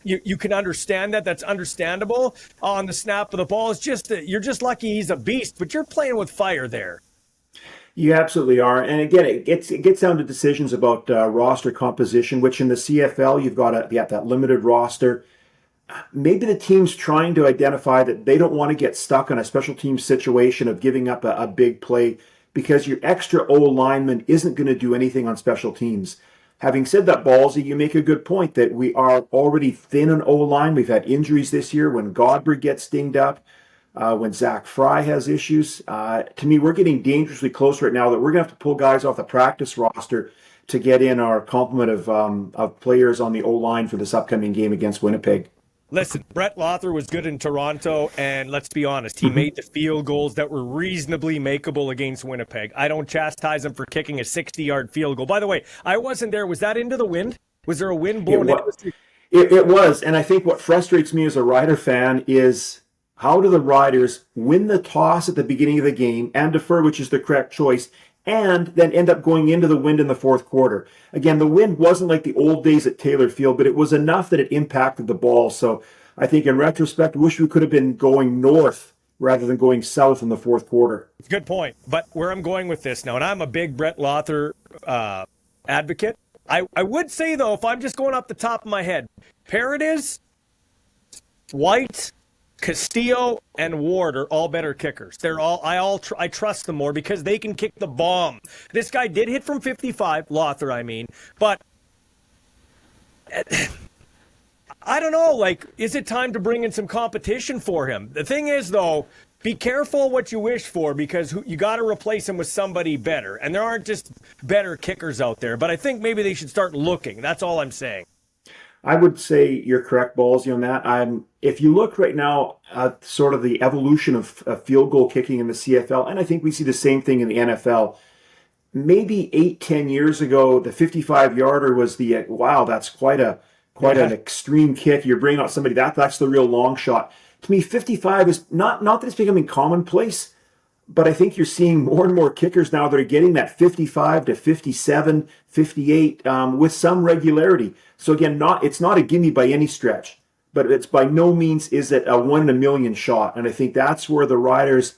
You can understand that. That's understandable on the snap of the ball. It's just you're just lucky he's a beast, but you're playing with fire there. You absolutely are. And again, it gets down to decisions about roster composition, which in the CFL, you've got that limited roster. Maybe the team's trying to identify that they don't want to get stuck on a special team situation of giving up a big play because your extra O lineman isn't going to do anything on special teams. Having said that, Ballsy, you make a good point that we are already thin on O-line. We've had injuries this year when Godberg gets dinged up, when Zach Fry has issues. To me, we're getting dangerously close right now that we're going to have to pull guys off the practice roster to get in our complement of players on the O-line for this upcoming game against Winnipeg. Listen, Brett Lothar was good in Toronto, and let's be honest, he made the field goals that were reasonably makeable against Winnipeg. I don't chastise him for kicking a 60-yard field goal. By the way, I wasn't there. Was that into the wind? Was there a wind blowing into it was, and I think what frustrates me as a Rider fan is how do the Riders win the toss at the beginning of the game and defer, which is the correct choice, and then end up going into the wind in the fourth quarter. Again, the wind wasn't like the old days at Taylor Field, but it was enough that it impacted the ball. So I think in retrospect, wish we could have been going north rather than going south in the fourth quarter. Good point. But where I'm going with this now, and I'm a big Brett Lothar advocate, I would say, though, if I'm just going off the top of my head, Paredes, White, Castillo and Ward are all better kickers. I trust them more because they can kick the bomb. This guy did hit from 55, Lothar, I mean, but I don't know, like, is it time to bring in some competition for him? The thing is, though, be careful what you wish for because you got to replace him with somebody better. And there aren't just better kickers out there, but I think maybe they should start looking. That's all I'm saying. I would say you're correct, Ballsy, on that. If you look right now at sort of the evolution of field goal kicking in the CFL, and I think we see the same thing in the NFL, maybe 8-10 years ago, the 55-yarder was the, wow, that's quite an extreme kick. You're bringing out somebody, that's the real long shot. To me, 55 is not that it's becoming commonplace, but I think you're seeing more and more kickers now that are getting that 55 to 57, 58 with some regularity. So again, it's not a gimme by any stretch, but it's by no means is it a 1 in a million shot. And I think that's where the Riders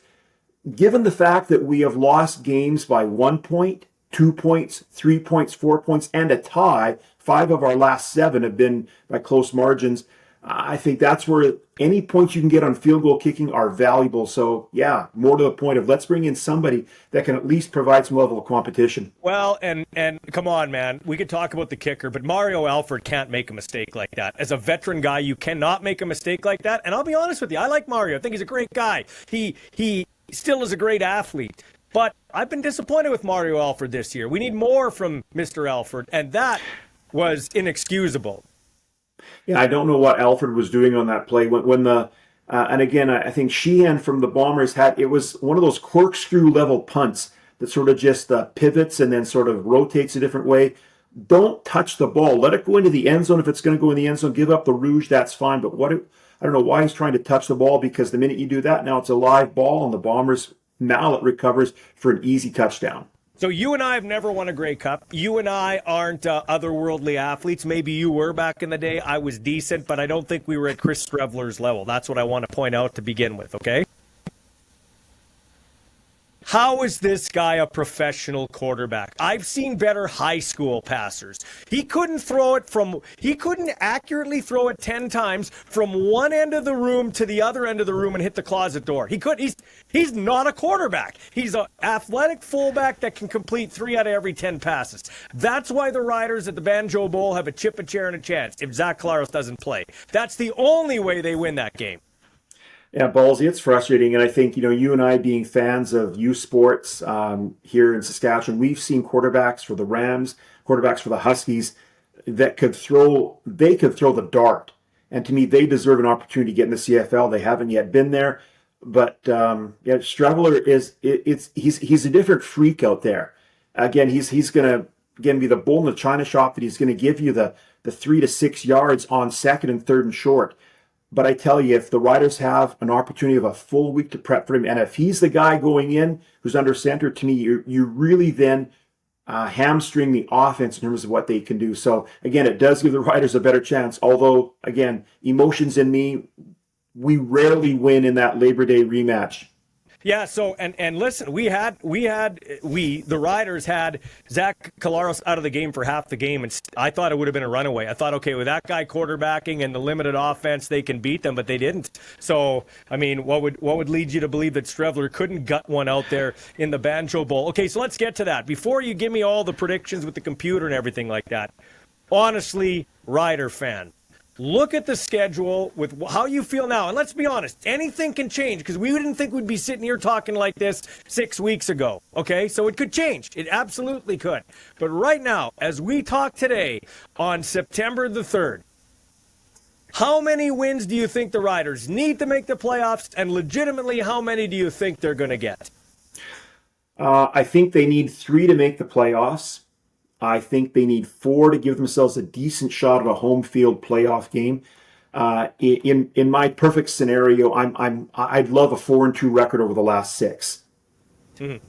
given the fact that we have lost games by 1 point, 2 points, 3 points, 4 points, and a tie, 5 of our last 7 have been by close margins. I think that's where any points you can get on field goal kicking are valuable. So, yeah, more to the point of let's bring in somebody that can at least provide some level of competition. Well, and come on, man. We could talk about the kicker, but Mario Alford can't make a mistake like that. As a veteran guy, you cannot make a mistake like that. And I'll be honest with you, I like Mario. I think he's a great guy. He still is a great athlete. But I've been disappointed with Mario Alford this year. We need more from Mr. Alford, and that was inexcusable. Yeah, I don't know what Alfred was doing on that play when the and again I think Sheehan from the Bombers it was one of those corkscrew level punts that sort of just pivots and then sort of rotates a different way. Don't touch the ball. Let it go into the end zone. If it's going to go in the end zone, give up the rouge. That's fine. But I don't know why he's trying to touch the ball, because the minute you do that, now it's a live ball and the Bombers mallet recovers for an easy touchdown. So you and I have never won a Grey Cup. You and I aren't otherworldly athletes. Maybe you were back in the day. I was decent, but I don't think we were at Chris Strevler's level. That's what I want to point out to begin with, okay? How is this guy a professional quarterback? I've seen better high school passers. He couldn't accurately throw it 10 times from one end of the room to the other end of the room and hit the closet door. He's not a quarterback. He's an athletic fullback that can complete 3 out of every 10 passes. That's why the Riders at the Banjo Bowl have a chip, a chair, and a chance if Zach Collaros doesn't play. That's the only way they win that game. Yeah, Ballsy, it's frustrating. And I think, you and I being fans of youth sports here in Saskatchewan, we've seen quarterbacks for the Rams, quarterbacks for the Huskies that could throw the dart. And to me, they deserve an opportunity to get in the CFL. They haven't yet been there. But Strevler he's a different freak out there. Again, he's going to be the bull in the china shop, that he's going to give you the 3 to 6 yards on second and third and short. But I tell you, if the Riders have an opportunity of a full week to prep for him, and if he's the guy going in who's under center, to me, you really then hamstring the offense in terms of what they can do. So, again, it does give the Riders a better chance. Although, again, emotions in me, we rarely win in that Labor Day rematch. Yeah, so and listen, the Riders had Zach Collaros out of the game for half the game, and I thought it would have been a runaway. I thought, okay, with that guy quarterbacking and the limited offense, they can beat them, but they didn't. So, I mean, what would lead you to believe that Strevler couldn't gut one out there in the Banjo Bowl? Okay, so let's get to that. Before you give me all the predictions with the computer and everything like that, honestly, Rider fan, look at the schedule with how you feel now. And let's be honest, anything can change, because we didn't think we'd be sitting here talking like this 6 weeks ago. Okay, so it could change. It absolutely could. But right now, as we talk today on September the 3rd, how many wins do you think the Riders need to make the playoffs? And legitimately, how many do you think they're going to get? I think they need 3 to make the playoffs. I think they need 4 to give themselves a decent shot at a home field playoff game. In my perfect scenario, I'd love a 4-2 record over the last 6.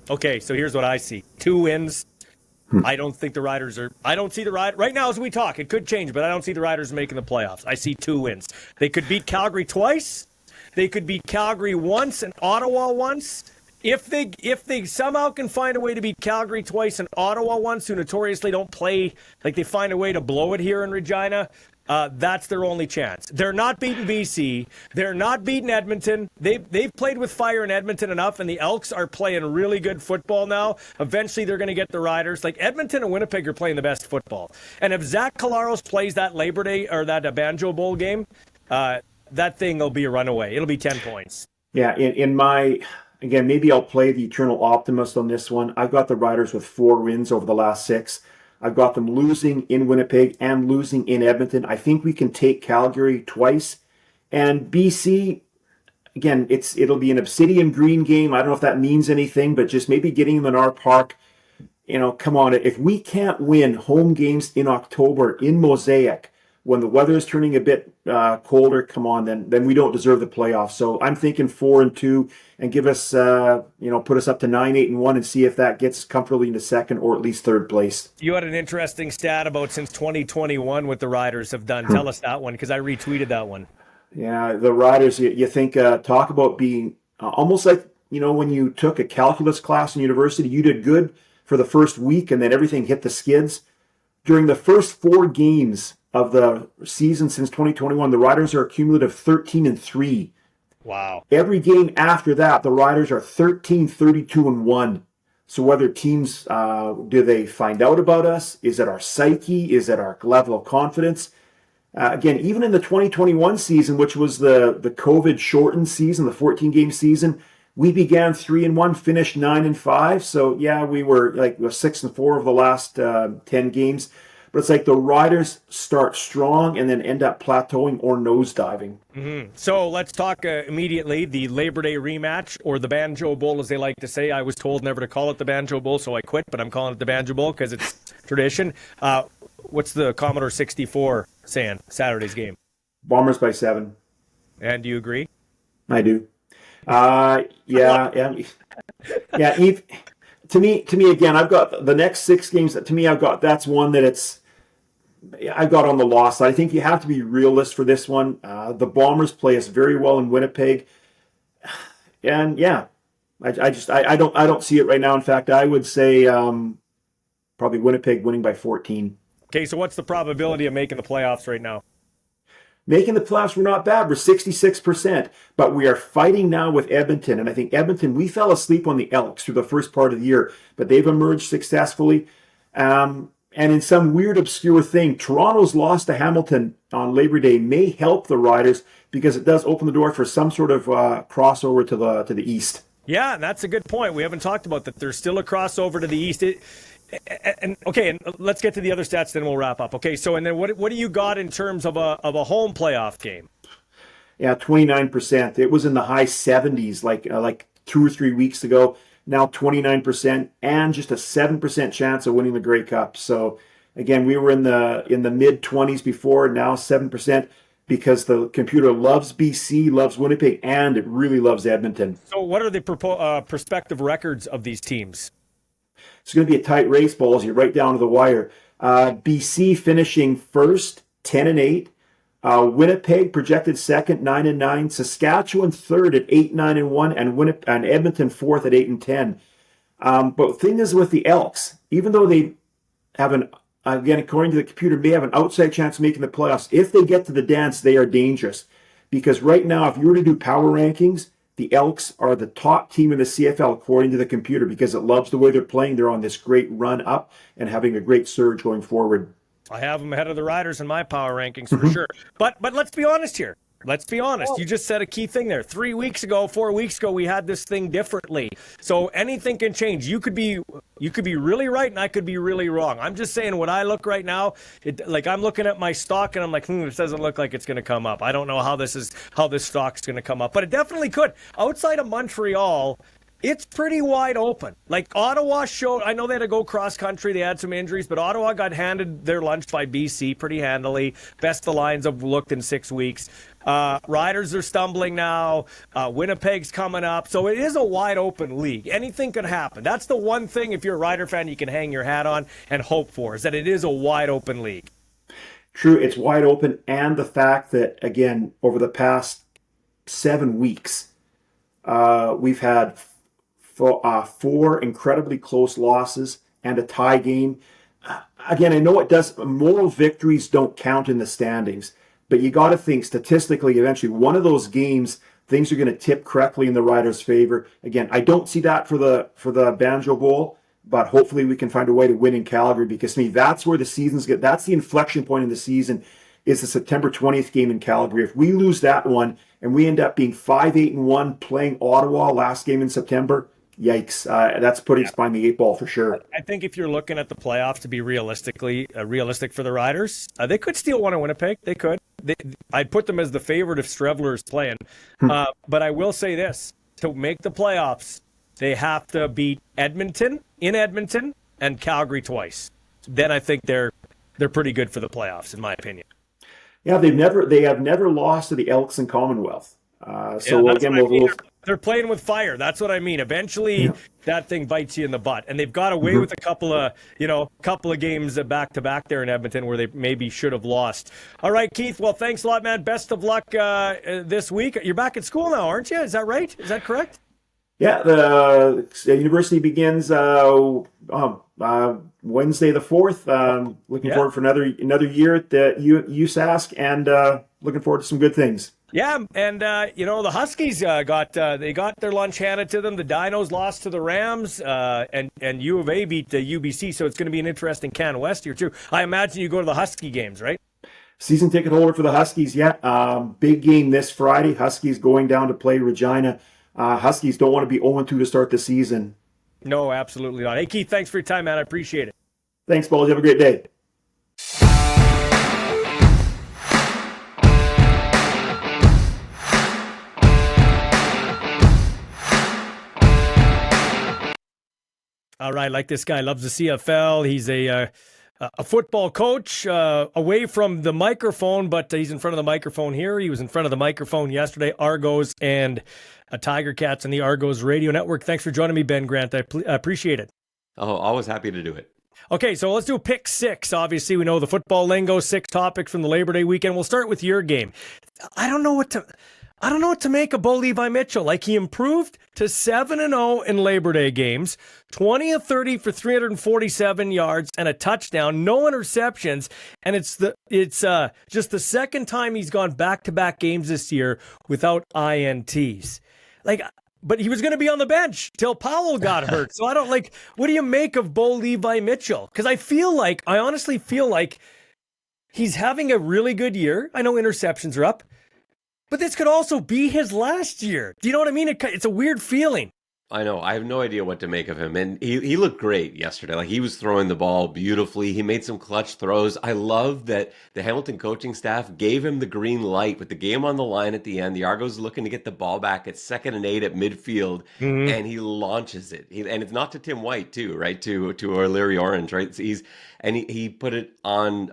Okay, so here's what I see: 2 wins. I don't think the Riders are. I don't see the Riders right now as we talk. It could change, but I don't see the Riders making the playoffs. I see 2 wins. They could beat Calgary twice. They could beat Calgary once and Ottawa once. If they somehow can find a way to beat Calgary twice and Ottawa once, who notoriously don't play, like they find a way to blow it here in Regina, that's their only chance. They're not beating BC. They're not beating Edmonton. They've played with fire in Edmonton enough, and the Elks are playing really good football now. Eventually, they're going to get the Riders. Like Edmonton and Winnipeg are playing the best football. And if Zach Collaros plays that Labor Day or that Banjo Bowl game, that thing will be a runaway. It'll be 10 points. Yeah, in my... Again, maybe I'll play the eternal optimist on this one. I've got the Riders with 4 wins over the last 6. I've got them losing in Winnipeg and losing in Edmonton. I think we can take Calgary twice. And BC, again, it'll be an Obsidian Green game. I don't know if that means anything, but just maybe getting them in our park. Come on. If we can't win home games in October in Mosaic, when the weather is turning a bit colder, come on, then we don't deserve the playoffs. So I'm thinking 4-2 and give us, put us up to 9-8-1 and see if that gets comfortably into second or at least third place. You had an interesting stat about since 2021 what the Riders have done. Tell us that one, because I retweeted that one. Yeah, the Riders, you think, talk about being almost like when you took a calculus class in university, you did good for the first week and then everything hit the skids. During the first 4 games of the season since 2021, the Riders are a cumulative 13-3. Wow. Every game after that, the Riders are 13-32-1. So whether teams, do they find out about us? Is it our psyche? Is it our level of confidence? Again, even in the 2021 season, which was the COVID shortened season, the 14-game season, we began 3-1, finished 9-5. So yeah, we were like 6-4 of the last 10 games. But it's like the Riders start strong and then end up plateauing or nosediving. Mm-hmm. So let's talk immediately the Labor Day rematch, or the Banjo Bowl, as they like to say. I was told never to call it the Banjo Bowl, so I quit, but I'm calling it the Banjo Bowl because it's tradition. What's the Commodore 64 saying, Saturday's game? Bombers by 7. And do you agree? I do. Yeah. Eve, to me, again, I've got the next 6 games. To me, that's one that I've got on the loss side. I think you have to be realist for this one. The Bombers play us very well in Winnipeg, and yeah, I don't see it right now. In fact, I would say probably Winnipeg winning by 14. Okay, so what's the probability of making the playoffs right now? Making the playoffs, we're not bad. We're 66%, but we are fighting now with Edmonton. And I think Edmonton, we fell asleep on the Elks through the first part of the year, but they've emerged successfully. And in some weird, obscure thing, Toronto's loss to Hamilton on Labor Day may help the Riders because it does open the door for some sort of crossover to the East. Yeah, that's a good point. We haven't talked about that. There's still a crossover to the East. And let's get to the other stats, then we'll wrap up. Okay, so and then what do you got in terms of a home playoff game? Yeah, 29%. It was in the high 70s like 2 or 3 weeks ago. Now 29% and just a 7% chance of winning the Grey Cup. So again, we were in the mid 20s before, now 7% because the computer loves BC, loves Winnipeg, and it really loves Edmonton. So what are the prospective records of these teams? It's going to be a tight race, Ballsy, right down to the wire. BC finishing first, 10-8. Winnipeg projected second, 9-9. Saskatchewan third at 8-9-1, and Edmonton fourth at 8-10. But the thing is with the Elks, even though they have again, according to the computer, may have an outside chance of making the playoffs, if they get to the dance, they are dangerous. Because right now, if you were to do power rankings, the Elks are the top team in the CFL according to the computer because it loves the way they're playing. They're on this great run up and having a great surge going forward. I have them ahead of the Riders in my power rankings for sure. But let's be honest here. Let's be honest. You just said a key thing there. 4 weeks ago, we had this thing differently. So anything can change. You could be really right, and I could be really wrong. I'm just saying, when I look right now, I'm looking at my stock, and I'm like, this doesn't look like it's going to come up. I don't know how this stock's going to come up, but it definitely could. Outside of Montreal, it's pretty wide open. Like Ottawa showed, I know they had to go cross country. They had some injuries, but Ottawa got handed their lunch by BC pretty handily. Best the Lions have looked in 6 weeks. Riders are stumbling now. Winnipeg's coming up. So it is a wide open league. Anything could happen. That's the one thing, if you're a Rider fan, you can hang your hat on and hope for, is that it is a wide open league. True, it's wide open. And the fact that, again, over the past 7 weeks, we've had 4 incredibly close losses and a tie game. Again, I know it does. Moral victories don't count in the standings, but you got to think statistically, eventually, one of those games, things are going to tip correctly in the Riders' favor. Again, I don't see that for the Banjo Bowl, but hopefully we can find a way to win in Calgary, because to me, that's where the seasons get. That's the inflection point in the season, is the September 20th game in Calgary. If we lose that one and we end up being 5-8-1 playing Ottawa last game in September, yikes! That's putting us behind the 8 ball for sure. I think if you're looking at the playoffs to be realistic for the Riders, they could steal one in Winnipeg. They could. I'd put them as the favorite if Strevler is playing. But I will say this: to make the playoffs, they have to beat Edmonton in Edmonton and Calgary twice. Then I think they're pretty good for the playoffs, in my opinion. Yeah, they have never lost to the Elks in Commonwealth. They're playing with fire. That's what I mean. Eventually, that thing bites you in the butt, and they've got away with a couple of games back to back there in Edmonton where they maybe should have lost. All right, Keith. Well, thanks a lot, man. Best of luck this week. You're back at school now, aren't you? Is that right? Is that correct? Yeah, the university begins Wednesday the 4th. Looking forward for another year at the USask, and looking forward to some good things. Yeah, and the Huskies got their lunch handed to them. The Dinos lost to the Rams, and U of A beat the UBC. So it's going to be an interesting Can West here too. I imagine you go to the Husky games, right? Season ticket holder for the Huskies. Yeah, big game this Friday. Huskies going down to play Regina. Huskies don't want to be 0-2 to start the season. No, absolutely not. Hey, Keith, thanks for your time, man. I appreciate it. Thanks, Ballsy. Have a great day. All right, like this guy, loves the CFL. He's a football coach away from the microphone, but he's in front of the microphone here. He was in front of the microphone yesterday, Argos and Tiger Cats on the Argos Radio Network. Thanks for joining me, Ben Grant. I appreciate it. Oh, always happy to do it. Okay, so let's do a pick six. Obviously, we know the football lingo, 6 topics from the Labor Day weekend. We'll start with your game. I don't know what to make of Bo Levi Mitchell. Like, he improved to 7-0 in Labor Day games, 20 of 30 for 347 yards and a touchdown, no interceptions, and it's just the second time he's gone back-to-back games this year without INTs. But he was going to be on the bench till Powell got hurt. So what do you make of Bo Levi Mitchell? Because I honestly feel like he's having a really good year. I know interceptions are up, but this could also be his last year. Do you know what I mean? It's a weird feeling. I know. I have no idea what to make of him. And he looked great yesterday. Like, he was throwing the ball beautifully. He made some clutch throws. I love that the Hamilton coaching staff gave him the green light with the game on the line at the end. The Argos looking to get the ball back at 2nd and 8 at midfield, and he launches it. And it's not to Tim White too, right? To O'Leary Orange, right? So he put it on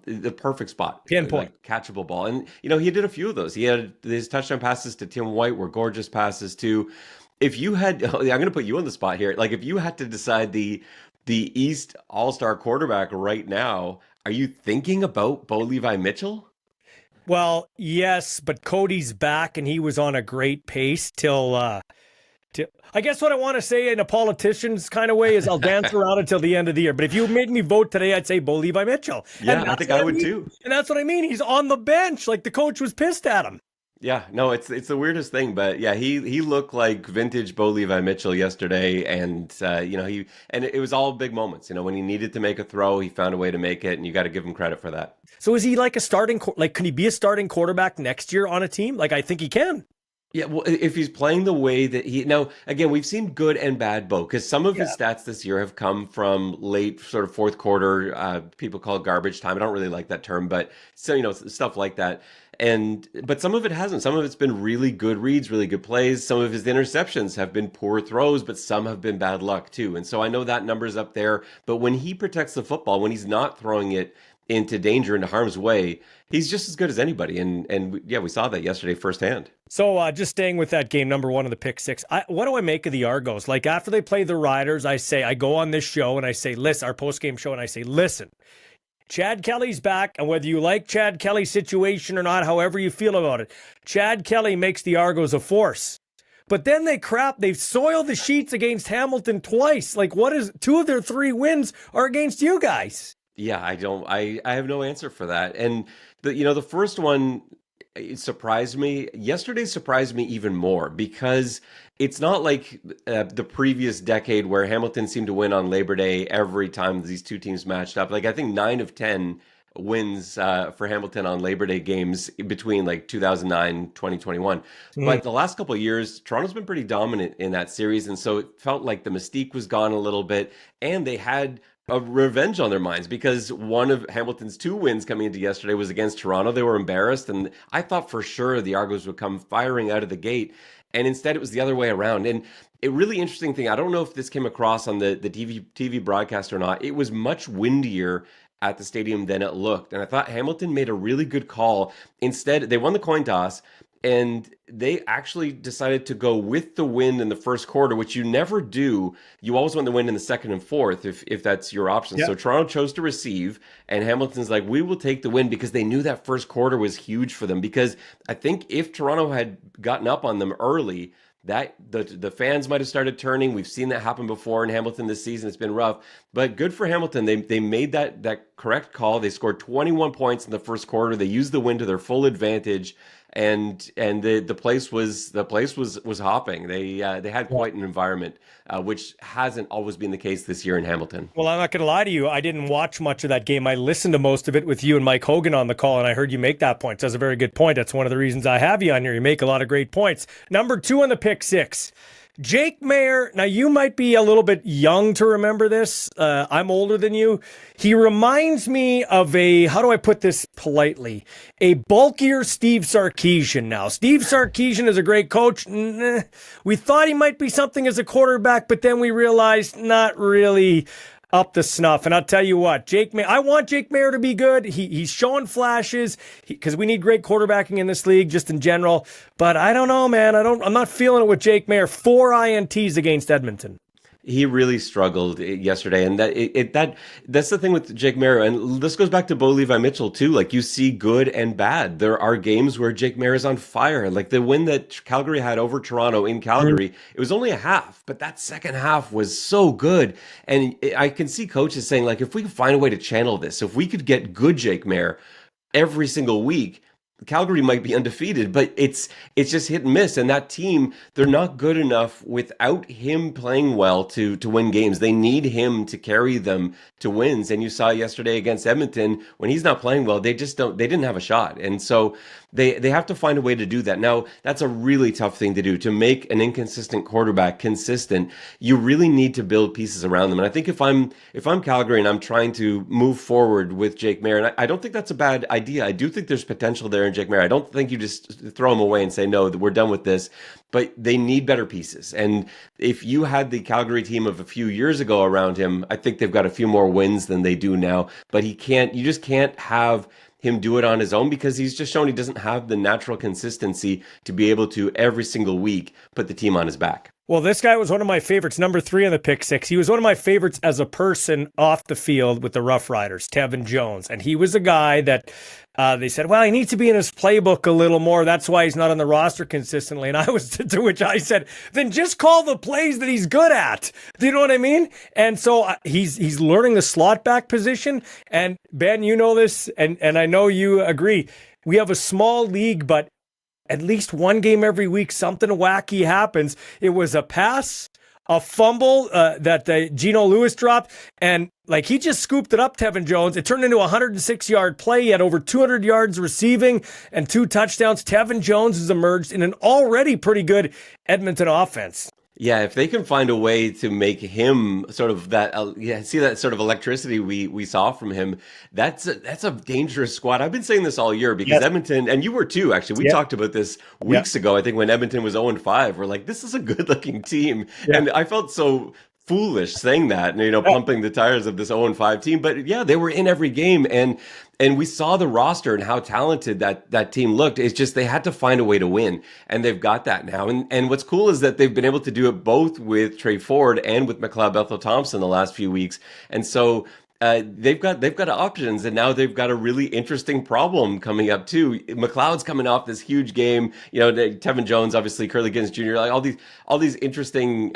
the perfect spot, pinpoint, like, catchable ball. And he did a few of those. He had his touchdown passes to Tim White were gorgeous passes too. If you had, I'm going to put you on the spot here. Like, if you had to decide the East All-Star quarterback right now, are you thinking about Bo Levi Mitchell? Well, yes, but Cody's back and he was on a great pace till I guess what I want to say in a politician's kind of way is I'll dance around until the end of the year. But if you made me vote today, I'd say Bo Levi Mitchell. Yeah, I think I would too. And that's what I mean. He's on the bench. Like, the coach was pissed at him. Yeah, no, it's the weirdest thing, but yeah, he looked like vintage Bo Levi Mitchell yesterday, and it was all big moments. When he needed to make a throw, he found a way to make it, and you got to give him credit for that. So is he like can he be a starting quarterback next year on a team? Like, I think he can. Yeah, well, if he's playing the way that now, again, we've seen good and bad Bo, because some of his stats this year have come from late sort of fourth quarter. People call it garbage time. I don't really like that term, but so, stuff like that. But some of it hasn't. Some of it's been really good reads, really good plays. Some of his interceptions have been poor throws, but some have been bad luck too. And so I know that number's up there, but when he protects the football, when he's not throwing it into danger, into harm's way, he's just as good as anybody. And we saw that yesterday firsthand. So just staying with that game, number 1 of the pick six, what do I make of the Argos? Like, after they play the Riders, I go on this show and I say, listen, our post-game show, and I say, listen, Chad Kelly's back, and whether you like Chad Kelly's situation or not, however you feel about it, Chad Kelly makes the Argos a force. But then they've soiled the sheets against Hamilton twice. Like, 2 of their 3 wins are against you guys. Yeah, I have no answer for that. And the first one, it surprised me. Yesterday surprised me even more, because it's not like the previous decade where Hamilton seemed to win on Labor Day every time these two teams matched up. Like, I think 9 of 10 wins for Hamilton on Labor Day games between like 2009, 2021. But the last couple of years, Toronto's been pretty dominant in that series. And so it felt like the mystique was gone a little bit, and they had a revenge on their minds, because one of Hamilton's 2 wins coming into yesterday was against Toronto. They were embarrassed, and I thought for sure the Argos would come firing out of the gate, and instead it was the other way around. And a really interesting thing, I don't know if this came across on the TV broadcast or not, it was much windier at the stadium than it looked, and I thought Hamilton made a really good call. Instead, they won the coin toss, and they actually decided to go with the wind in the first quarter, which you never do. You always want the wind in the second and fourth if that's your option. Yep. So Toronto chose to receive, and Hamilton's like, we will take the win, because they knew that first quarter was huge for them. Because I think if Toronto had gotten up on them early, that the fans might have started turning. We've seen that happen before in Hamilton this season. It's been rough, but good for Hamilton. They made that correct call. They scored 21 points in the first quarter. They used the win to their full advantage. And the place was hopping. They had quite an environment, which hasn't always been the case this year in Hamilton. Well, I'm not going to lie to you. I didn't watch much of that game. I listened to most of it with you and Mike Hogan on the call, and I heard you make that point. So that's a very good point. That's one of the reasons I have you on here. You make a lot of great points. Number 2 on the pick six. Jake Maier, now you might be a little bit young to remember this. I'm older than you. He reminds me of how do I put this politely? A bulkier Steve Sarkisian now. Steve Sarkisian is a great coach. We thought he might be something as a quarterback, but then we realized not really up to snuff. And I'll tell you what, I want Jake Maier to be good. He's showing flashes because we need great quarterbacking in this league just in general. But I don't know, man. I'm not feeling it with Jake Maier. 4 INTs against Edmonton. He really struggled yesterday, and that's the thing with Jake Maier. And this goes back to Bo Levi Mitchell too. Like, you see good and bad. There are games where Jake Maier is on fire. Like the win that Calgary had over Toronto in Calgary, it was only a half, but that second half was so good. And I can see coaches saying, like, if we could find a way to channel this, if we could get good Jake Maier every single week, Calgary might be undefeated, but it's just hit and miss. And that team, they're not good enough without him playing well to win games. They need him to carry them to wins. And you saw yesterday against Edmonton, when he's not playing well, they didn't have a shot. And so they have to find a way to do that. Now, that's a really tough thing to do, to make an inconsistent quarterback consistent. You really need to build pieces around them. And I think if I'm Calgary and I'm trying to move forward with Jake Maier, and I don't think that's a bad idea. I do think there's potential there in Jake Maier. I don't think you just throw him away and say, no, we're done with this. But they need better pieces. And if you had the Calgary team of a few years ago around him, I think they've got a few more wins than they do now. But you just can't have him do it on his own, because he's just shown he doesn't have the natural consistency to be able to every single week put the team on his back. Well, this guy was one of my favorites, number 3 on the pick six. He was one of my favorites as a person off the field with the Rough Riders, Tevin Jones. And he was a guy that they said, well, he needs to be in his playbook a little more. That's why he's not on the roster consistently. And I was to which I said, then just call the plays that he's good at. Do you know what I mean? And so he's learning the slot back position. And Ben, you know this, and I know you agree. We have a small league, but at least one game every week, something wacky happens. It was a pass, a fumble that Geno Lewis dropped, and like he just scooped it up, Tevin Jones. It turned into a 106-yard play. He had over 200 yards receiving and 2 touchdowns. Tevin Jones has emerged in an already pretty good Edmonton offense. Yeah, if they can find a way to make him sort of that, see that sort of electricity we saw from him, that's a dangerous squad. I've been saying this all year because Edmonton, and you were too, actually. We talked about this weeks ago, I think, when Edmonton was 0-5. We're like, this is a good-looking team. Yeah. And I felt so foolish saying that, pumping the tires of this 0-5 team. But yeah, they were in every game, and we saw the roster and how talented that team looked. It's just they had to find a way to win, and they've got that now. And what's cool is that they've been able to do it both with Trey Ford and with McLeod Bethel-Thompson the last few weeks. And so they've got options, and now they've got a really interesting problem coming up too. McLeod's coming off this huge game, Tevin Jones, obviously Curly Gibbons Jr., like all these interesting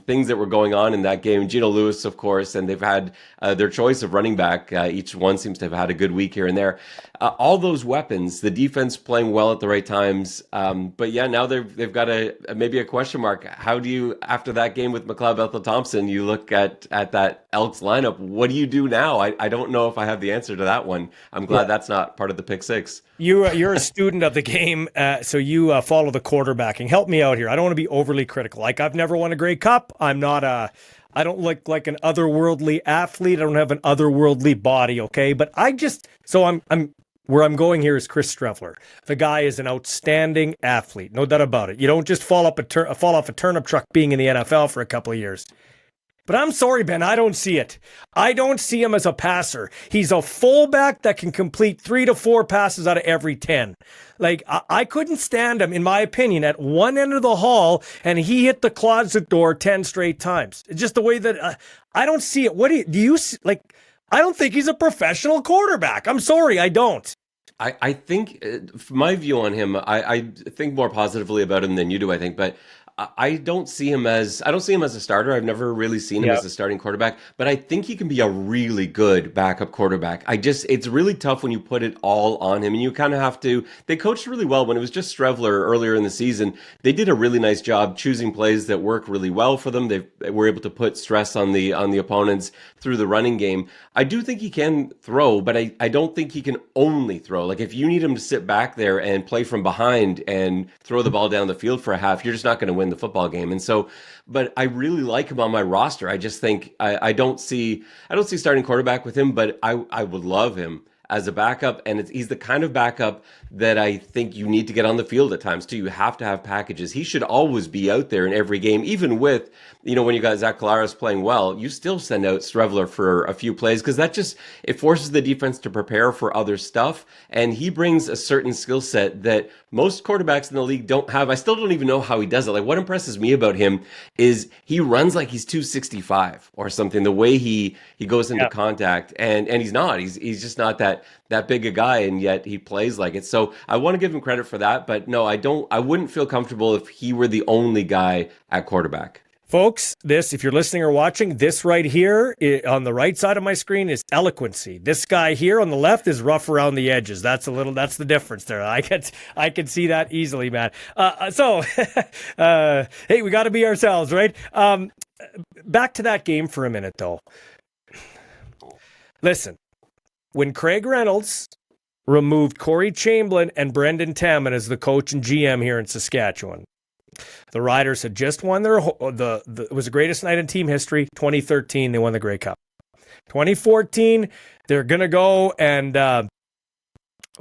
things that were going on in that game. Geno Lewis, of course, and they've had their choice of running back. Each one seems to have had a good week here and there. All those weapons, the defense playing well at the right times. But yeah, now they've got maybe a question mark. How do you, after that game with McLeod Bethel-Thompson, you look at that Elks lineup? What do you do now? I don't know if I have the answer to that one. I'm glad that's not part of the pick six. You're a student of the game, so you follow the quarterbacking. Help me out here. I don't want to be overly critical. Like, I've never won a Grey Cup. I don't look like an otherworldly athlete. I don't have an otherworldly body, okay? But I'm where I'm going here is Chris Streffler. The guy is an outstanding athlete, no doubt about it. You don't just fall off a turnip truck being in the NFL for a couple of years. But I'm sorry, Ben, I don't see it. I don't see him as a passer. He's a fullback that can complete 3 to 4 passes out of every 10. Like, I couldn't stand him, in my opinion, at one end of the hall, and he hit the closet door 10 straight times. It's just the way that I don't see it. What do you like? I don't think he's a professional quarterback. I'm sorry, I don't. I think my view on him, I think more positively about him than you do, I think, but I don't see him as a starter. I've never really seen him Yeah. as a starting quarterback, but I think he can be a really good backup quarterback. It's really tough when you put it all on him, and you kind of have to. They coached really well when it was just Strevler earlier in the season. They did a really nice job choosing plays that work really well for them. They were able to put stress on the opponents through the running game. I do think he can throw, but I don't think he can only throw. Like if you need him to sit back there and play from behind and throw the ball down the field for a half, you're just not going to win the football game. And so, but I really like him on my roster. I just think I don't see starting quarterback with him, but I would love him as a backup, and he's the kind of backup that I think you need to get on the field at times too. You have to have packages. He should always be out there in every game, even with, when you got Zach Collaros playing well, you still send out Strevler for a few plays because it forces the defense to prepare for other stuff, and he brings a certain skill set that most quarterbacks in the league don't have. I still don't even know how he does it. Like what impresses me about him is he runs like he's 265 or something. The way he goes into contact, and he's not. He's just not that big a guy, and yet he plays like it. So I want to give him credit for that, but no, I wouldn't feel comfortable if he were the only guy at quarterback. Folks, if you're listening or watching, this right here on the right side of my screen is eloquency. This guy here on the left is rough around the edges. That's the difference there. I can see that easily, man. Hey, we got to be ourselves, right? Back to that game for a minute, though. Listen, when Craig Reynolds removed Corey Chamberlain and Brendan Taman as the coach and GM here in Saskatchewan, the Riders had just won it was the greatest night in team history. 2013, they won the Grey Cup. 2014, they're going to go and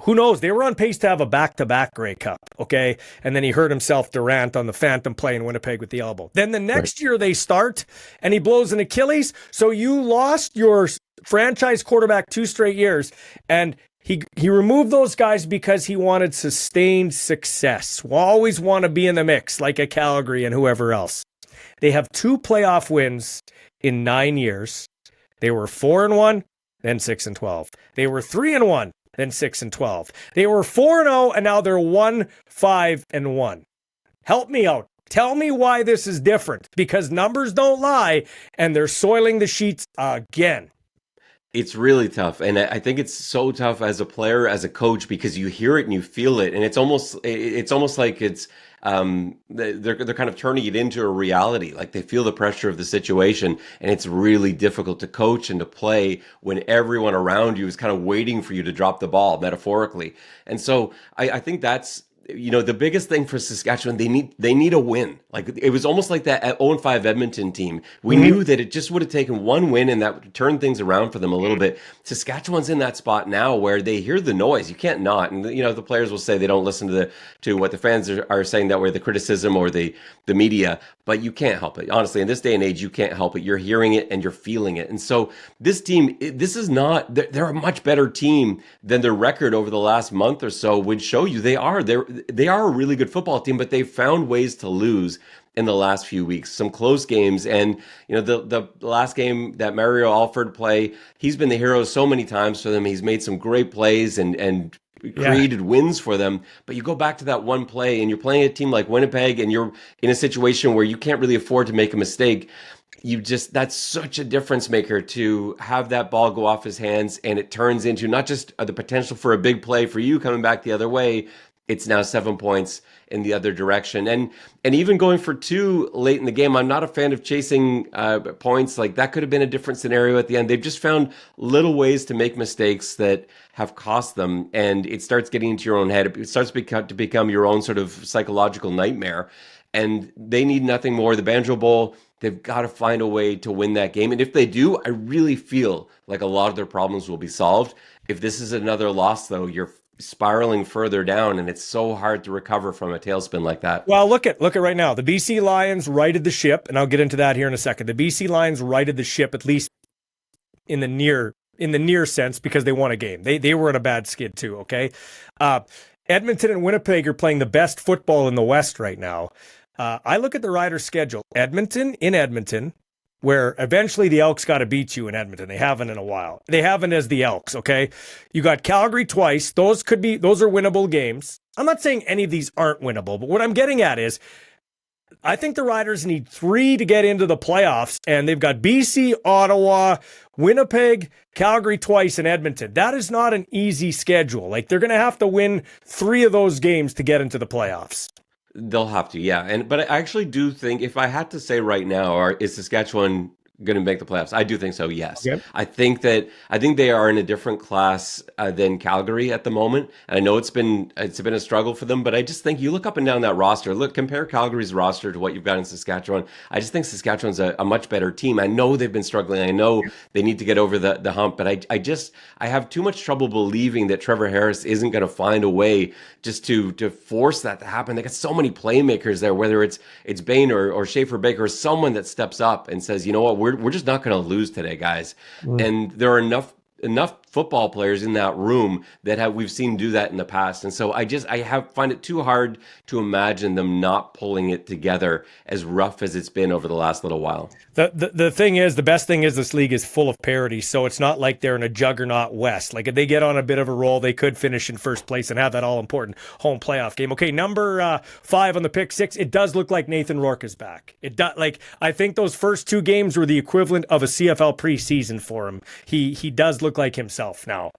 who knows? They were on pace to have a back-to-back Grey Cup, okay? And then he hurt himself, Durant, on the Phantom play in Winnipeg with the elbow. Then the next year they start, and he blows an Achilles. So you lost your franchise quarterback 2 straight years, and he removed those guys because he wanted sustained success. Will always want to be in the mix, like a Calgary and whoever else. They have 2 playoff wins in 9 years. They were 4-1, then 6-12. They were 3-1, then 6-12. They were 4-0, and now they're 1-5-1. Help me out. Tell me why this is different, because numbers don't lie, and they're soiling the sheets again. It's really tough, and I think it's so tough as a player, as a coach, because you hear it and you feel it, and it's almost like it's they're kind of turning it into a reality. Like they feel the pressure of the situation, and it's really difficult to coach and to play when everyone around you is kind of waiting for you to drop the ball, metaphorically. And so I think that's the biggest thing for Saskatchewan. They need a win. Like it was almost like that 0-5 Edmonton team. We knew that it just would have taken one win and that would turn things around for them a little bit. Saskatchewan's in that spot now where they hear the noise. You can't not. And the players will say they don't listen to what the fans are saying, that way, the criticism or the media, but you can't help it. Honestly, in this day and age, you can't help it. You're hearing it and you're feeling it. And so this team, they're a much better team than their record over the last month or so would show you. They are a really good football team, but they've found ways to lose in the last few weeks, some close games. And the last game that Mario Alford play, he's been the hero so many times for them. He's made some great plays and created wins for them. But you go back to that one play and you're playing a team like Winnipeg and you're in a situation where you can't really afford to make a mistake. That's such a difference maker to have that ball go off his hands, and it turns into not just the potential for a big play for you coming back the other way. It's now 7 points in the other direction. And even going for 2 late in the game, I'm not a fan of chasing points. Like that could have been a different scenario at the end. They've just found little ways to make mistakes that have cost them. And it starts getting into your own head. It starts to become your own sort of psychological nightmare. And they need nothing more. The Banjo Bowl, they've got to find a way to win that game. And if they do, I really feel like a lot of their problems will be solved. If this is another loss, though, you're spiraling further down, and it's so hard to recover from a tailspin like that. Well, look at right now. The BC Lions righted the ship, and I'll get into that here in a second. The BC Lions righted the ship, at least in the near sense, because they won a game. They were in a bad skid too, okay? Edmonton and Winnipeg are playing the best football in the West right now. I look at the Riders' schedule. Edmonton, where eventually the Elks got to beat you in Edmonton. They haven't in a while. They haven't as the Elks, okay? You got Calgary twice. Those are winnable games. I'm not saying any of these aren't winnable, but what I'm getting at is I think the Riders need 3 to get into the playoffs, and they've got BC, Ottawa, Winnipeg, Calgary twice, and Edmonton. That is not an easy schedule. Like, they're going to have to win 3 of those games to get into the playoffs. They'll have to, yeah. But I actually do think, if I had to say right now, is Saskatchewan going to make the playoffs? I do think so, yes. Okay. I think they are in a different class than Calgary at the moment. And I know it's been a struggle for them, but I just think you look up and down that roster. Look, compare Calgary's roster to what you've got in Saskatchewan. I just think Saskatchewan's a much better team. I know they've been struggling. I know they need to get over the hump, but I have too much trouble believing that Trevor Harris isn't going to find a way just to force that to happen. They got so many playmakers there, whether it's Bain or Schaefer Baker, or someone that steps up and says, you know what, we're just not going to lose today, guys. And there are enough football players in that room that we've seen do that in the past. And so I find it too hard to imagine them not pulling it together, as rough as it's been over the last little while. The thing is, the best thing is this league is full of parity, so it's not like they're in a juggernaut West. Like, if they get on a bit of a roll, they could finish in first place and have that all-important home playoff game. Okay, number 5 on the pick 6, it does look like Nathan Rourke is back. It does. Like, I think those first 2 games were the equivalent of a CFL preseason for him. He does look like himself now.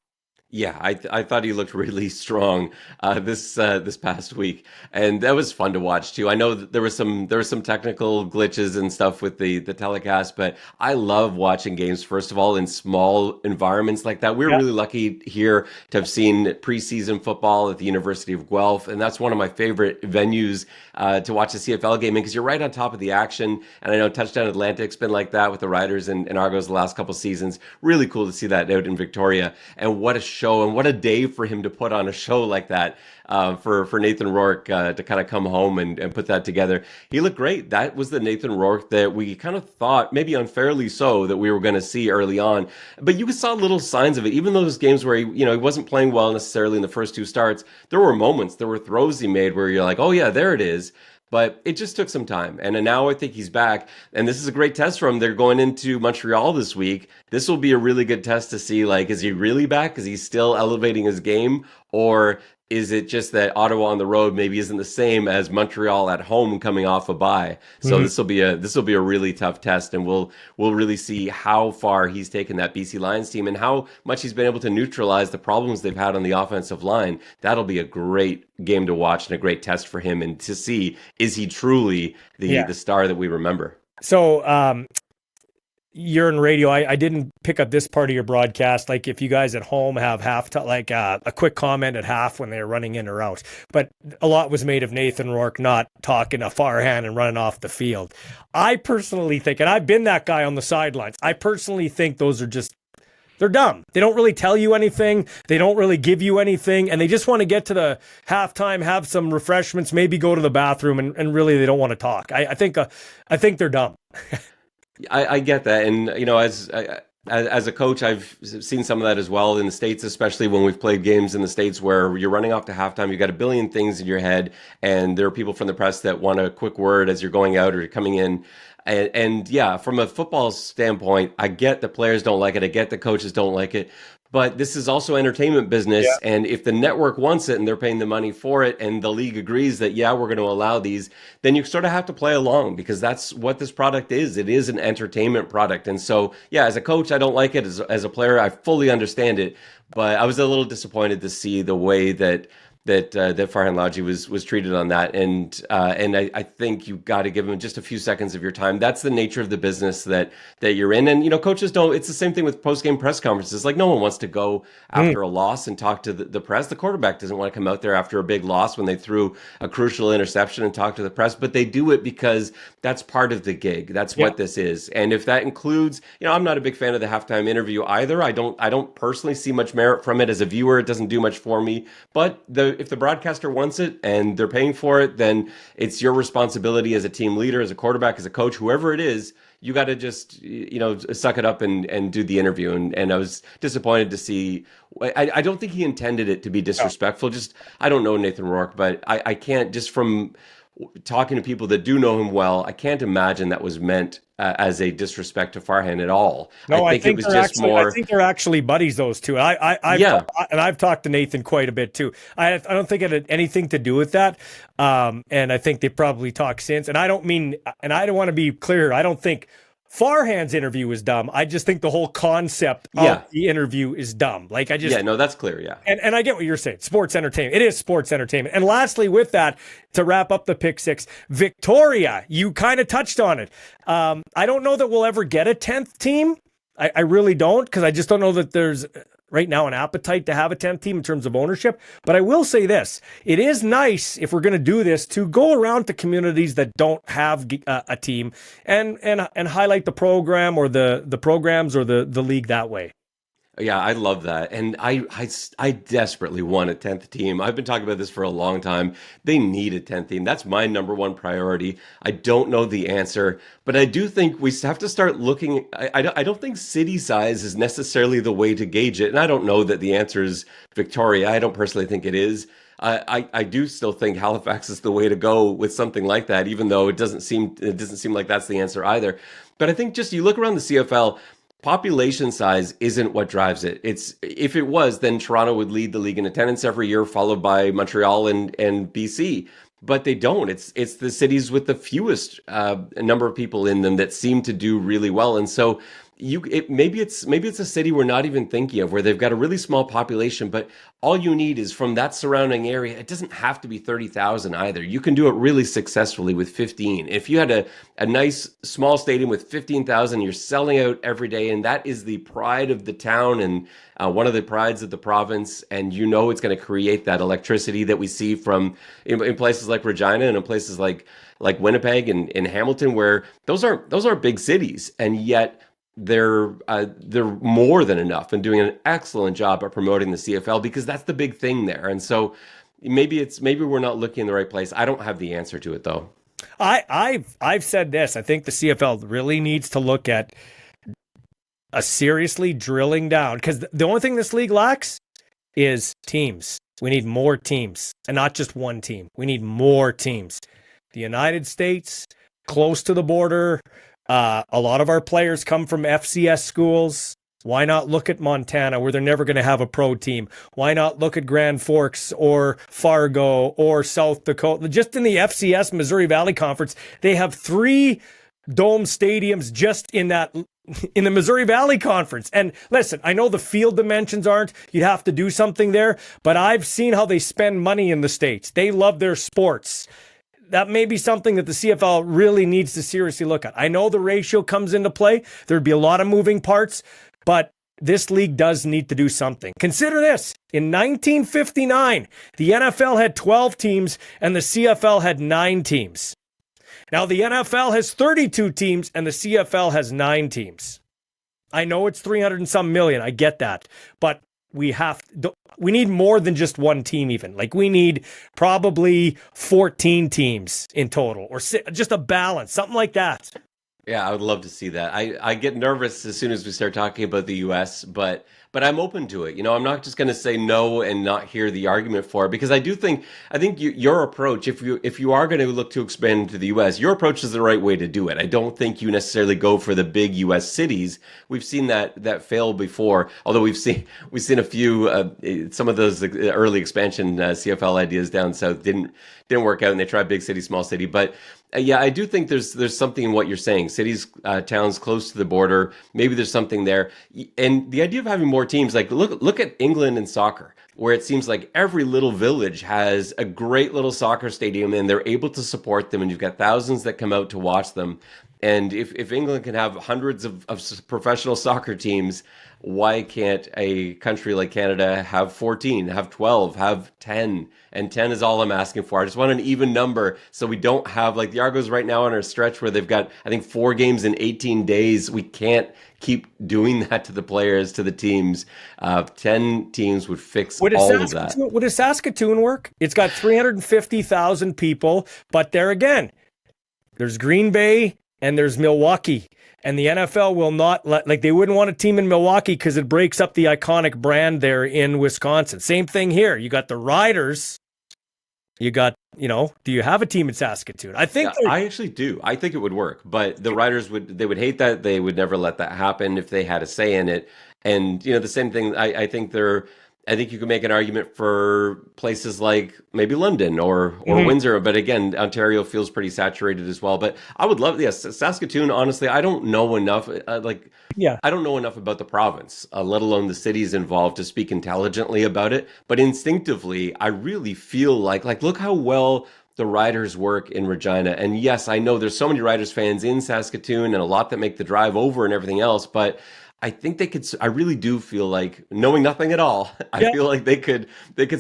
Yeah, I thought he looked really strong this past week, and that was fun to watch too. I know that there was some technical glitches and stuff with the telecast, but I love watching games, first of all, in small environments like that. We're really lucky here to have seen preseason football at the University of Guelph, and that's one of my favorite venues to watch a CFL game in, because you're right on top of the action. And I know Touchdown Atlantic's been like that with the Riders and Argos the last couple seasons. Really cool to see that out in Victoria, and what a show and what a day for him to put on a show like that, for Nathan Rourke to kind of come home and put that together. He looked great. That was the Nathan Rourke that we kind of thought, maybe unfairly so, that we were going to see early on. But you saw little signs of it. Even those games where he wasn't playing well necessarily in the first 2 starts, there were moments, there were throws he made where you're like, oh yeah, there it is. But it just took some time. And now I think he's back. And this is a great test for him. They're going into Montreal this week. This will be a really good test to see, like, is he really back? Is he still elevating his game? Or is it just that Ottawa on the road maybe isn't the same as Montreal at home coming off a bye? So this will be a really tough test, and we'll really see how far he's taken that BC Lions team and how much he's been able to neutralize the problems they've had on the offensive line. That'll be a great game to watch and a great test for him, and to see, is he truly the star that we remember? So you're in radio. I didn't pick up this part of your broadcast. Like, if you guys at home have a quick comment at half when they're running in or out, but a lot was made of Nathan Rourke not talking a far hand and running off the field. I personally think, and I've been that guy on the sidelines, I personally think those are they're dumb. They don't really tell you anything. They don't really give you anything. And they just want to get to the halftime, have some refreshments, maybe go to the bathroom, and really they don't want to talk. I think they're dumb. I get that. And, as a coach, I've seen some of that as well in the States, especially when we've played games in the States where you're running off to halftime. You've got a billion things in your head, and there are people from the press that want a quick word as you're going out or coming in. And yeah, from a football standpoint, I get the players don't like it. I get the coaches don't like it. But this is also entertainment business. Yeah. And if the network wants it and they're paying the money for it, and the league agrees that, yeah, we're going to allow these, then you sort of have to play along, because that's what this product is. It is an entertainment product. And so, yeah, as a coach, I don't like it. As a player, I fully understand it. But I was a little disappointed to see the way that Farhan Ladji was treated on that, and I think you got to give him just a few seconds of your time. That's the nature of the business that you're in, and coaches don't. It's the same thing with post game press conferences. Like, no one wants to go after a loss and talk to the press. The quarterback doesn't want to come out there after a big loss when they threw a crucial interception and talk to the press, but they do it because that's part of the gig. That's what this is, and if that includes, I'm not a big fan of the halftime interview either. I don't personally see much merit from it as a viewer. It doesn't do much for me, but if the broadcaster wants it and they're paying for it, then it's your responsibility as a team leader, as a quarterback, as a coach, whoever it is. You got to just, suck it up and do the interview. And I was disappointed to see. I don't think he intended it to be disrespectful. Just, I don't know Nathan Rourke, but I can't, just from talking to people that do know him well, I can't imagine that was meant as a disrespect to Farhan at all. No, I think it was just I more. think they're actually buddies, those two. Yeah. I've talked to Nathan quite a bit too. I don't think it had anything to do with that. And I think they probably talked since. And I don't want to be clear. I don't think Farhan's interview was dumb. I just think the whole concept of the interview is dumb. Like, Yeah, no, that's clear. Yeah. And I get what you're saying. Sports entertainment. It is sports entertainment. And lastly, with that, to wrap up the pick six, Victoria, you kind of touched on it. I don't know that we'll ever get a 10th team. I really don't, because I just don't know that there's right now an appetite to have a 10th team in terms of ownership. But I will say this. It is nice, if we're going to do this, to go around to communities that don't have a team and highlight the program or the programs or the league that way. Yeah, I love that. And I desperately want a 10th team. I've been talking about this for a long time. They need a 10th team. That's my number one priority. I don't know the answer, but I do think we have to start looking. I don't think city size is necessarily the way to gauge it. And I don't know that the answer is Victoria. I don't personally think it is. I do still think Halifax is the way to go with something like that, even though it doesn't seem like that's the answer either. But I think just you look around the CFL, population size isn't what drives it. If it was, then Toronto would lead the league in attendance every year, followed by Montreal and BC. But they don't. It's the cities with the fewest number of people in them that seem to do really well. And so maybe it's a city we're not even thinking of, where they've got a really small population, but all you need is from that surrounding area. It doesn't have to be 30,000 either. You can do it really successfully with 15. If you had a nice small stadium with 15,000, you're selling out every day, and that is the pride of the town and one of the prides of the province. And it's going to create that electricity that we see from in places like Regina and in places like Winnipeg and in Hamilton, where those are big cities, and yet they're more than enough and doing an excellent job at promoting the CFL, because that's the big thing there. And so maybe we're not looking in the right place. I don't have the answer to it though. I've said this. I think the CFL really needs to look at seriously drilling down, because the only thing this league lacks is teams. We need more teams, and not just one team. We need more teams. The United States, close to the border. A lot of our players come from FCS schools. Why not look at Montana, where they're never going to have a pro team? Why not look at Grand Forks or Fargo or South Dakota? Just in the FCS Missouri Valley Conference, they have 3 dome stadiums just in the Missouri Valley Conference. And listen, I know the field dimensions aren't. You'd have to do something there, but I've seen how they spend money in the States. They love their sports. That may be something that the CFL really needs to seriously look at. I know the ratio comes into play. There'd be a lot of moving parts, but this league does need to do something. Consider this. In 1959, the NFL had 12 teams and the CFL had 9 teams. Now the NFL has 32 teams and the CFL has 9 teams. I know it's 300 and some million. I get that. But we need more than just one team even. Like, we need probably 14 teams in total, or just a balance, something like that. Yeah, I would love to see that. I get nervous as soon as we start talking about the US, but I'm open to it. I'm not just going to say no and not hear the argument for it, because I think your approach, if you are going to look to expand to the US, your approach is the right way to do it. I don't think you necessarily go for the big US cities. We've seen that fail before. Although we've seen a few some of those early expansion CFL ideas down south didn't work out, and they tried big city, small city. But yeah, I do think there's something in what you're saying. Cities, towns close to the border, maybe there's something there. And the idea of having more teams, like look at England and soccer, where it seems like every little village has a great little soccer stadium, and they're able to support them, and you've got thousands that come out to watch them. And if England can have hundreds of professional soccer teams, why can't a country like Canada have 14, have 12, have 10? And 10 is all I'm asking for. I just want an even number, so we don't have, like the Argos right now on our stretch where they've got, I think, 4 games in 18 days. We can't keep doing that to the players, to the teams. 10 teams would fix all of that. Would a Saskatoon work? It's got 350,000 people, but there again, there's Green Bay and there's Milwaukee. And the NFL will not they wouldn't want a team in Milwaukee because it breaks up the iconic brand there in Wisconsin. Same thing here. You got the Riders, you got do you have a team in Saskatoon? I think Yeah, I actually do. I think it would work, but the writers would hate that. They would never let that happen if they had a say in it. And the same thing. I think you could make an argument for places like maybe London or Windsor, but again, Ontario feels pretty saturated as well. But I would love, yes, Saskatoon. Honestly, I don't know enough. yeah. I don't know enough about the province, let alone the cities involved, to speak intelligently about it. But instinctively, I really feel like look how well the Riders work in Regina. And yes, I know there's so many Riders fans in Saskatoon and a lot that make the drive over and everything else, but I think they could. I really do feel like, knowing nothing at all, I feel like they could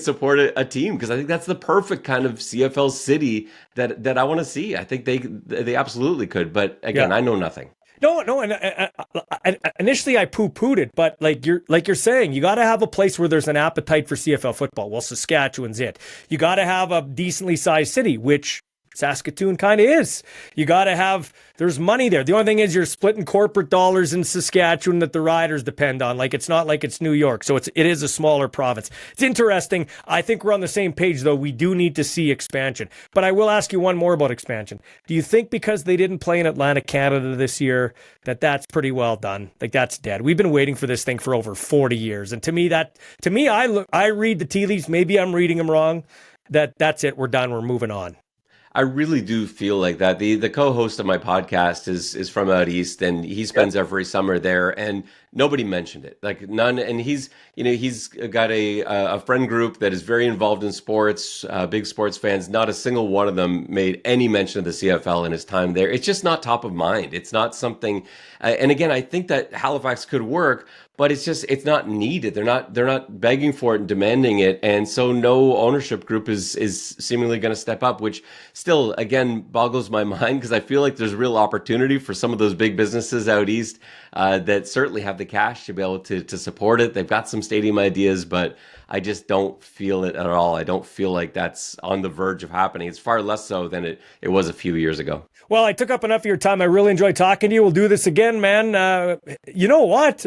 support a team, because I think that's the perfect kind of CFL city that I want to see. I think they absolutely could. But again, I know nothing. No, and initially I poo-pooed it, but like you're saying, you got to have a place where there's an appetite for CFL football. Well, Saskatchewan's it. You got to have a decently sized city, which Saskatoon kind of is. You got to have, there's money there. The only thing is you're splitting corporate dollars in Saskatchewan that the Riders depend on. Like, it's not like it's New York. So it is a smaller province. It's interesting. I think we're on the same page, though. We do need to see expansion. But I will ask you one more about expansion. Do you think because they didn't play in Atlantic Canada this year, that's pretty well done? Like, that's dead. We've been waiting for this thing for over 40 years. And to me, I read the tea leaves. Maybe I'm reading them wrong. That's it. We're done. We're moving on. I really do feel like that. The co-host of my podcast is from out east, and he spends every summer there, and nobody mentioned it. Like, none. And he's got a friend group that is very involved in sports, big sports fans. Not a single one of them made any mention of the CFL in his time there. It's just not top of mind. It's not something. And again, I think that Halifax could work, but it's not needed. They're not begging for it and demanding it, and so no ownership group is seemingly going to step up, which still again boggles my mind, because I feel like there's real opportunity for some of those big businesses out east that certainly have the cash to be able to support it. They've got some stadium ideas, but I just don't feel it at all. I don't feel like that's on the verge of happening. It's far less so than it was a few years ago. Well, I took up enough of your time. I really enjoyed talking to you. We'll do this again, man. You know what?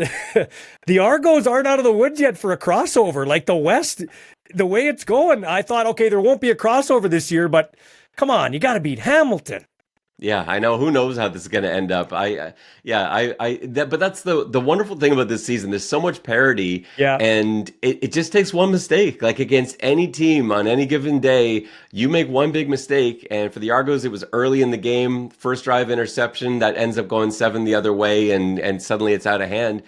The Argos aren't out of the woods yet for a crossover. Like, the West, the way it's going, I thought, okay, there won't be a crossover this year, but come on, you got to beat Hamilton. Yeah, I know. Who knows how this is going to end up? But that's the wonderful thing about this season. There's so much parity, and it just takes one mistake. Like, against any team on any given day, you make one big mistake. And for the Argos, it was early in the game, first drive interception that ends up going 7 the other way, and suddenly it's out of hand.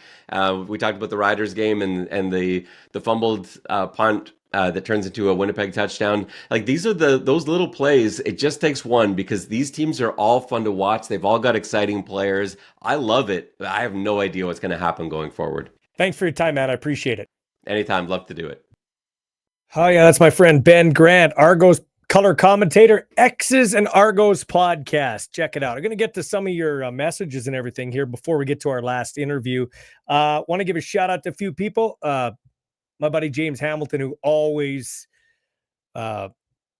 We talked about the Riders game and the fumbled punt that turns into a Winnipeg touchdown. Like, these are those little plays. It just takes one, because these teams are all fun to watch. They've all got exciting players. I love it. I have no idea what's going to happen going forward. Thanks for your time, man. I appreciate it. Anytime. Love to do it. Oh, yeah. That's my friend Ben Grant, Argos color commentator, X's and Argos podcast. Check it out. I'm going to get to some of your messages and everything here before we get to our last interview. Want to give a shout out to a few people. My buddy James Hamilton, who always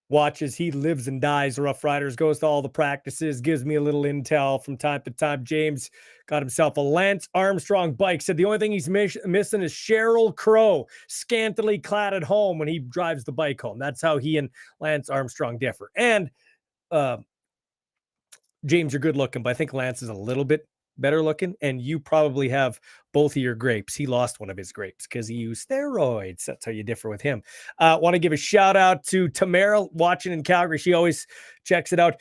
watches, he lives and dies Rough Riders, goes to all the practices, gives me a little intel from time to time. James got himself a Lance Armstrong bike. Said the only thing he's missing is Cheryl Crow, scantily clad at home when he drives the bike home. That's how he and Lance Armstrong differ. And James, you're good looking, but I think Lance is a little bit better looking, and you probably have both of your grapes. He lost one of his grapes because he used steroids. That's how you differ with him. Want to give a shout out to Tamara watching in Calgary. She always checks it out.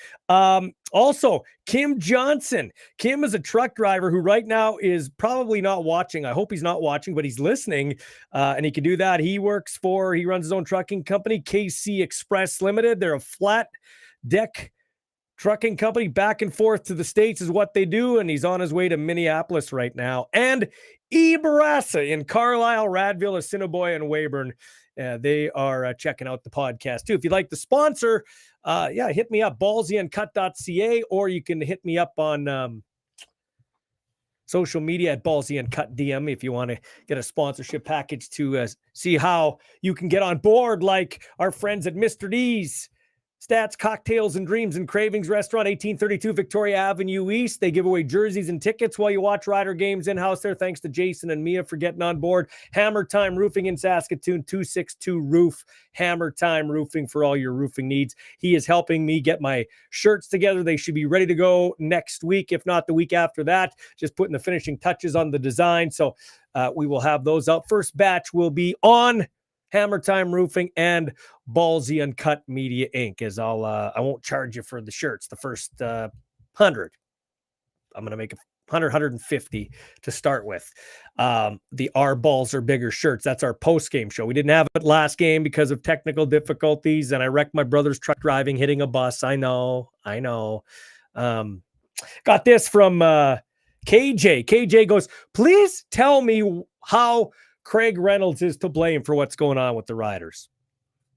Also, Kim Johnson. Kim is a truck driver who right now is probably not watching. I hope he's not watching, but he's listening, and he can do that. He runs his own trucking company, KC Express Limited. They're a flat deck trucking company, back and forth to the States is what they do, and he's on his way to Minneapolis right now. And Barassa in Carlisle, Radville, Assiniboia, and Weyburn. They are checking out the podcast too. If you'd like to sponsor, hit me up, ballsyuncut.ca, or you can hit me up on social media at Ballsy UnCut DM if you want to get a sponsorship package to see how you can get on board, like our friends at Mr. D's, Stats, Cocktails and Dreams and Cravings Restaurant, 1832 Victoria Avenue East. They give away jerseys and tickets while you watch Rider games in-house there. Thanks to Jason and Mia for getting on board. Hammer Time Roofing in Saskatoon, 262 Roof. Hammer Time Roofing for all your roofing needs. He is helping me get my shirts together. They should be ready to go next week, if not the week after that. Just putting the finishing touches on the design. So we will have those out. First batch will be on Hammer Time Roofing and Ballsy UnCut Media Inc. As I won't charge you for the shirts. The first 100, I'm going to make 150 to start with. The Our Balls Are Bigger shirts. That's our post-game show. We didn't have it last game because of technical difficulties, and I wrecked my brother's truck driving, hitting a bus. I know. Got this from KJ. KJ goes, please tell me how Craig Reynolds is to blame for what's going on with the Riders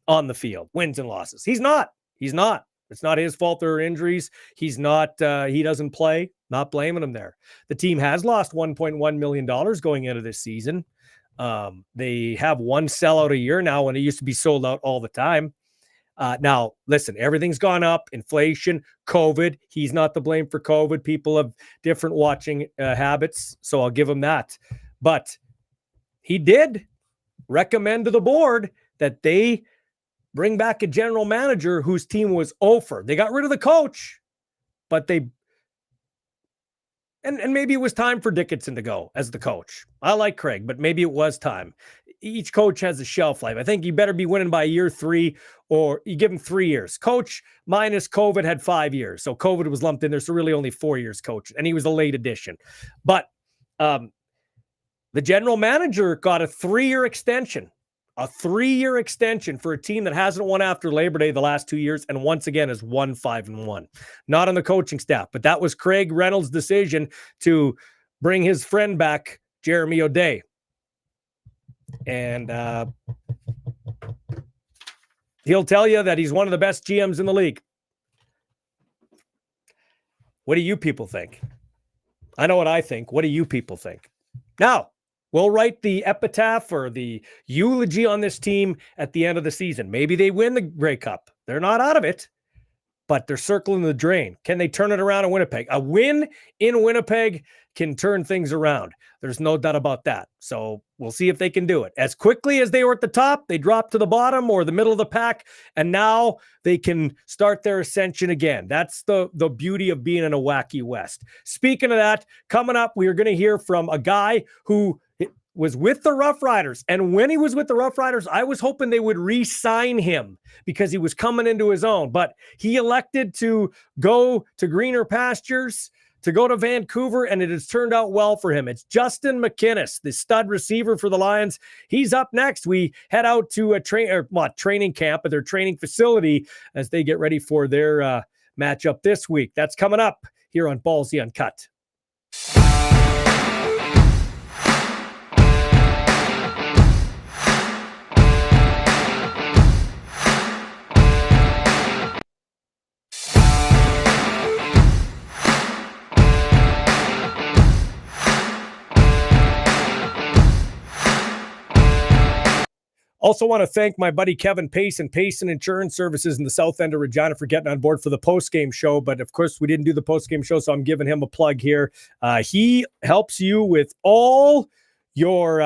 on the field, wins and losses. He's not. It's not his fault there are injuries. He's not, he doesn't play, not blaming him there. The team has lost $1.1 million going into this season. They have one sellout a year now when it used to be sold out all the time. Now, listen, everything's gone up, inflation, COVID. He's not to blame for COVID. People have different watching habits, so I'll give him that. But he did recommend to the board that they bring back a general manager whose team was over. They got rid of the coach, but and maybe it was time for Dickinson to go as the coach. I like Craig, but maybe it was time. Each coach has a shelf life. I think you better be winning by year 3, or you give him 3 years. Coach minus COVID had 5 years. So COVID was lumped in there. So really only 4 years coach. And he was a late addition. But the general manager got a 3-year extension. A 3-year extension for a team that hasn't won after Labor Day the last 2 years, and once again has won 5-1. Not on the coaching staff, but that was Craig Reynolds' decision to bring his friend back, Jeremy O'Day. And he'll tell you that he's one of the best GMs in the league. What do you people think? I know what I think. What do you people think? Now, we'll write the epitaph or the eulogy on this team at the end of the season. Maybe they win the Grey Cup. They're not out of it, but they're circling the drain. Can they turn it around in Winnipeg? A win in Winnipeg can turn things around. There's no doubt about that. So we'll see if they can do it. As quickly as they were at the top, they dropped to the bottom or the middle of the pack, and now they can start their ascension again. That's the beauty of being in a wacky West. Speaking of that, coming up, we are going to hear from a guy who was with the Rough Riders. And when he was with the Rough Riders, I was hoping they would re-sign him because he was coming into his own. But he elected to go to greener pastures, to go to Vancouver, and it has turned out well for him. It's Justin McInnis, the stud receiver for the Lions. He's up next. We head out to a training camp at their training facility as they get ready for their matchup this week. That's coming up here on Ballsy UnCut. Also want to thank my buddy Kevin Payson Insurance Services in the South End of Regina for getting on board for the post-game show. But of course, we didn't do the post-game show, so I'm giving him a plug here. He helps you with all your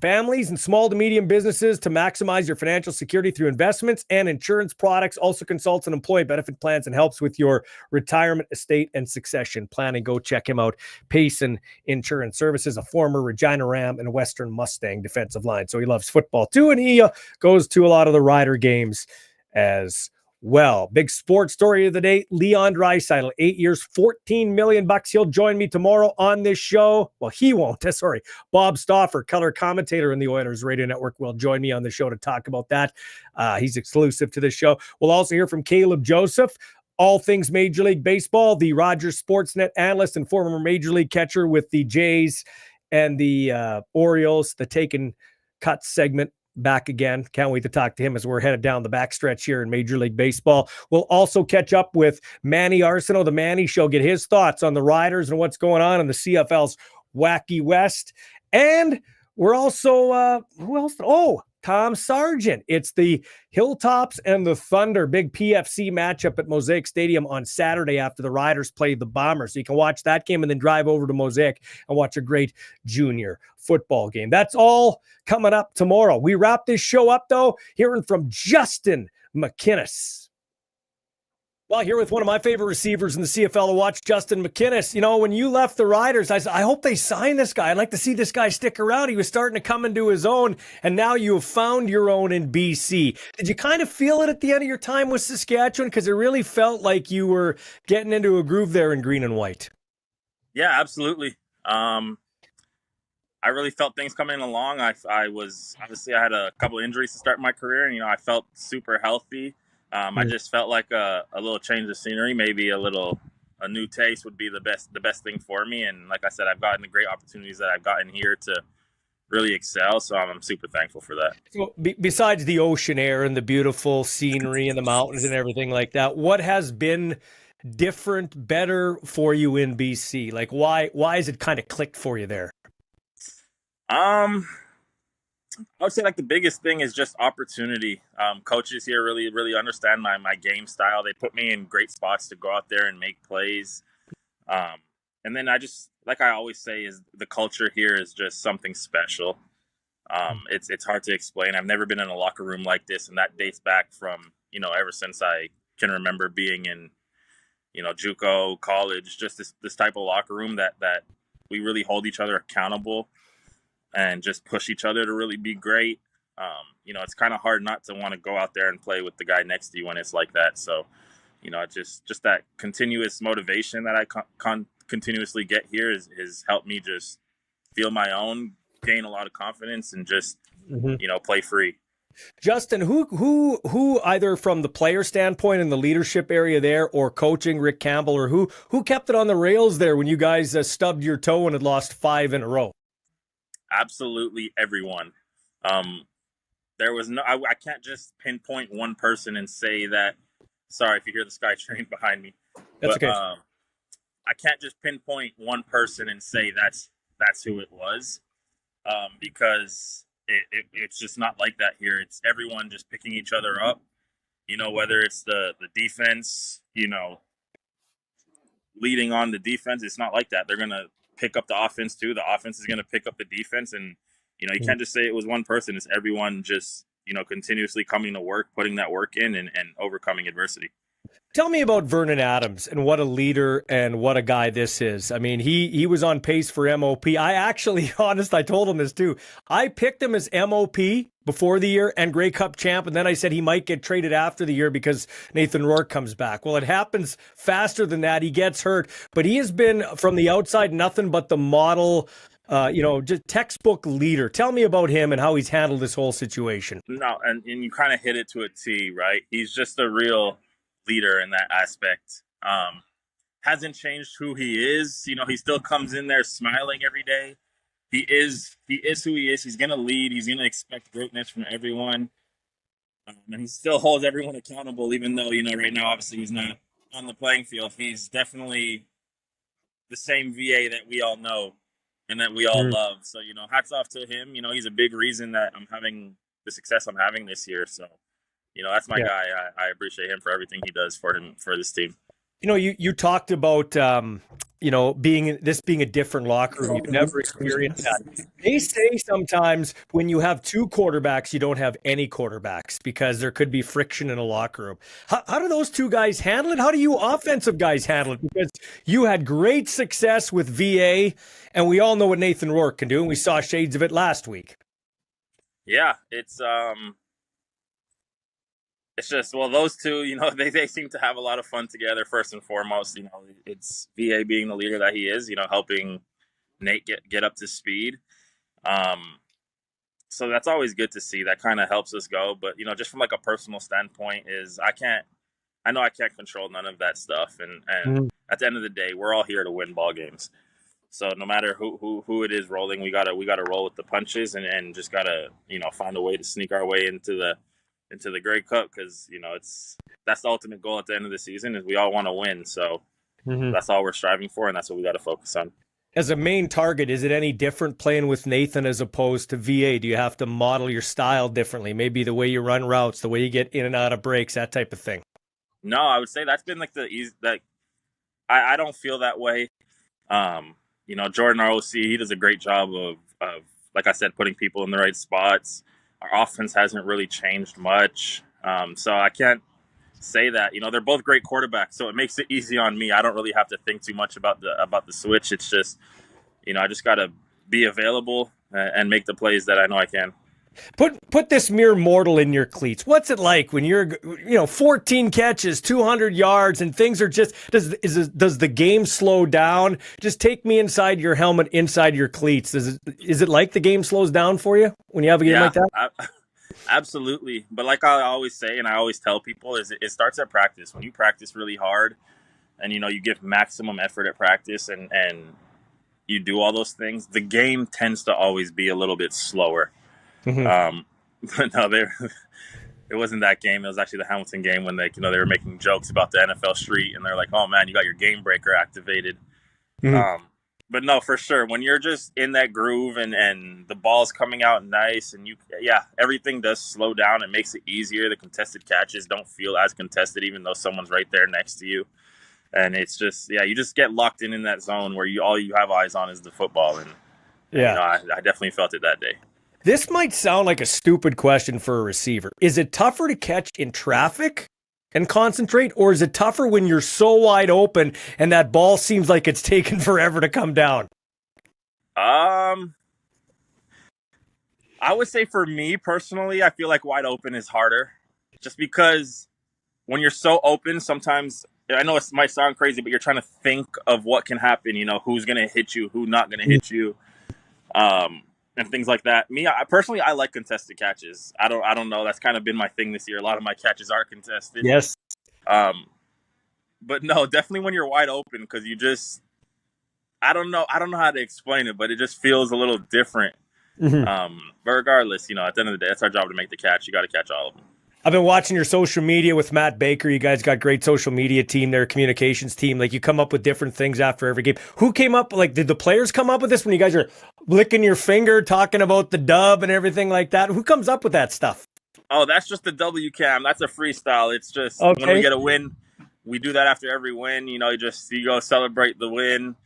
families and small to medium businesses to maximize your financial security through investments and insurance products. Also consults on employee benefit plans and helps with your retirement, estate, and succession planning. Go check him out. Payson Insurance Services, a former Regina Ram and Western Mustang defensive line. So he loves football too, and he goes to a lot of the Rider games as well. Big sports story of the day, Leon Draisaitl, 8 years, $14 million. He'll join me tomorrow on this show. Well, he won't. Sorry. Bob Stauffer, color commentator in the Oilers Radio Network, will join me on the show to talk about that. He's exclusive to this show. We'll also hear from Caleb Joseph, all things Major League Baseball, the Rogers Sportsnet analyst and former Major League catcher with the Jays and the Orioles, the Taken Cuts segment. Back again. Can't wait to talk to him as we're headed down the backstretch here in Major League Baseball. We'll also catch up with Manny Arsenault, the Manny Show, get his thoughts on the Riders and what's going on in the CFL's wacky West. And we're also, who else? Oh, Tom Sargent. It's the Hilltops and the Thunder, big PFC matchup at Mosaic Stadium on Saturday after the Riders play the Bombers. So you can watch that game and then drive over to Mosaic and watch a great junior football game. That's all coming up tomorrow. We wrap this show up, though, hearing from Justin McInnis. Well, here with one of my favorite receivers in the CFL to watch, Justin McInnis. You know, when you left the Riders, I said, I hope they sign this guy. I'd like to see this guy stick around. He was starting to come into his own, and now you have found your own in BC. Did you kind of feel it at the end of your time with Saskatchewan? Because it really felt like you were getting into a groove there in green and white. Yeah, absolutely. I really felt things coming along. I was, obviously, I had a couple of injuries to start my career, and, I felt super healthy. I just felt like a little change of scenery, maybe a new taste would be the best thing for me. And like I said, I've gotten the great opportunities that I've gotten here to really excel. So I'm super thankful for that. So besides the ocean air and the beautiful scenery and the mountains and everything like that, what has been different, better for you in BC? Like why has it kind of clicked for you there? I would say like the biggest thing is just opportunity. Coaches here really understand my game style. They put me in great spots to go out there and make plays. And then like I always say, is the culture here is just something special. It's hard to explain. I've never been in a locker room like this, and that dates back from, ever since I can remember being in, JUCO, college, just this type of locker room that we really hold each other accountable and just push each other to really be great. It's kind of hard not to want to go out there and play with the guy next to you when it's like that. So, just that continuous motivation that I continuously get here has helped me just feel my own, gain a lot of confidence, and just, play free. Justin, who either from the player standpoint in the leadership area there, or coaching Rick Campbell, or who kept it on the rails there when you guys stubbed your toe and had lost 5 in a row? Absolutely everyone. There was I can't just pinpoint one person and say that. Sorry if you hear the Sky Train behind me. That's okay. I can't just pinpoint one person and say that's who it was, because it's just not like that here. It's everyone just picking each other up. Whether it's the defense, leading on the defense, it's not like that. They're gonna pick up the offense too. The offense is going to pick up the defense, and you can't just say it was one person. It's everyone just continuously coming to work, putting that work in, and overcoming adversity. Tell me about Vernon Adams and what a leader and what a guy this is. I mean, he was on pace for MOP. I actually, I told him this too. I picked him as MOP before the year and Grey Cup champ, and then I said he might get traded after the year because Nathan Rourke comes back. Well, it happens faster than that. He gets hurt, but he has been, from the outside, nothing but the model, just textbook leader. Tell me about him and how he's handled this whole situation. No, and you kind of hit it to a T, right? He's just a real leader in that aspect. Hasn't changed who he is. He still comes in there smiling every day. He is who he is. He's going to lead. He's going to expect greatness from everyone. And he still holds everyone accountable, even though, right now, obviously he's not on the playing field. He's definitely the same VA that we all know and that we all love. So, hats off to him. He's a big reason that I'm having the success I'm having this year. So, that's my guy. I appreciate him for everything he does for this team. You talked about, being a different locker room. You've never experienced that. They say sometimes when you have 2 quarterbacks, you don't have any quarterbacks because there could be friction in a locker room. How do those 2 guys handle it? How do you offensive guys handle it? Because you had great success with VA, and we all know what Nathan Rourke can do, and we saw shades of it last week. Yeah, it's just, those 2, they seem to have a lot of fun together. First and foremost, it's VA being the leader that he is, helping Nate get up to speed. So that's always good to see. That kind of helps us go. But, just from like a personal standpoint is I know I can't control none of that stuff. And at the end of the day, we're all here to win ball games. So no matter who it is rolling, we gotta roll with the punches and just gotta, find a way to sneak our way into the Grey Cup, because that's the ultimate goal at the end of the season is we all want to win. So that's all we're striving for, and that's what we got to focus on. As a main target, is it any different playing with Nathan as opposed to VA? Do you have to model your style differently? Maybe the way you run routes, the way you get in and out of breaks, that type of thing. No, I would say that's been like the easy. Like I don't feel that way. Jordan, our OC, he does a great job of like I said, putting people in the right spots. Our offense hasn't really changed much, so I can't say that. They're both great quarterbacks, so it makes it easy on me. I don't really have to think too much about the switch. It's just, I just got to be available and make the plays that I know I can. Put this mere mortal in your cleats. What's it like when you're 14 catches, 200 yards, and things are just does the game slow down? Just take me inside your helmet, inside your cleats. Is it like the game slows down for you when you have a game like that? Absolutely. But like I always say, and I always tell people, is it starts at practice. When you practice really hard, and you give maximum effort at practice, and you do all those things, the game tends to always be a little bit slower. Mm-hmm. But no, it wasn't that game. It was actually the Hamilton game when they were making jokes about the NFL street, and they're like, "Oh man, you got your game breaker activated." Mm-hmm. But no, for sure, when you're just in that groove and the ball's coming out nice, and everything does slow down. It makes it easier. The contested catches don't feel as contested, even though someone's right there next to you. And it's just, you just get locked in that zone where all you have eyes on is the football. And I definitely felt it that day. This might sound like a stupid question for a receiver. Is it tougher to catch in traffic and concentrate, or is it tougher when you're so wide open and that ball seems like it's taken forever to come down? I would say for me personally, I feel like wide open is harder, just because when you're so open, sometimes, I know it might sound crazy, but you're trying to think of what can happen, who's going to hit you, who's not going to hit you. And things like that. I personally like contested catches. I don't know. That's kind of been my thing this year. A lot of my catches are contested. Yes. But no, definitely when you're wide open, because you just, I don't know how to explain it, but it just feels a little different. Mm-hmm. But regardless, at the end of the day, it's our job to make the catch. You got to catch all of them. I've been watching your social media with Matt Baker. You guys got great social media team there, communications team. Like, you come up with different things after every game. Who came up? Like, did the players come up with this when you guys are licking your finger, talking about the dub and everything like that? Who comes up with that stuff? Oh, that's just the W cam. That's a freestyle. It's just when we get a win, we do that after every win. You go celebrate the win.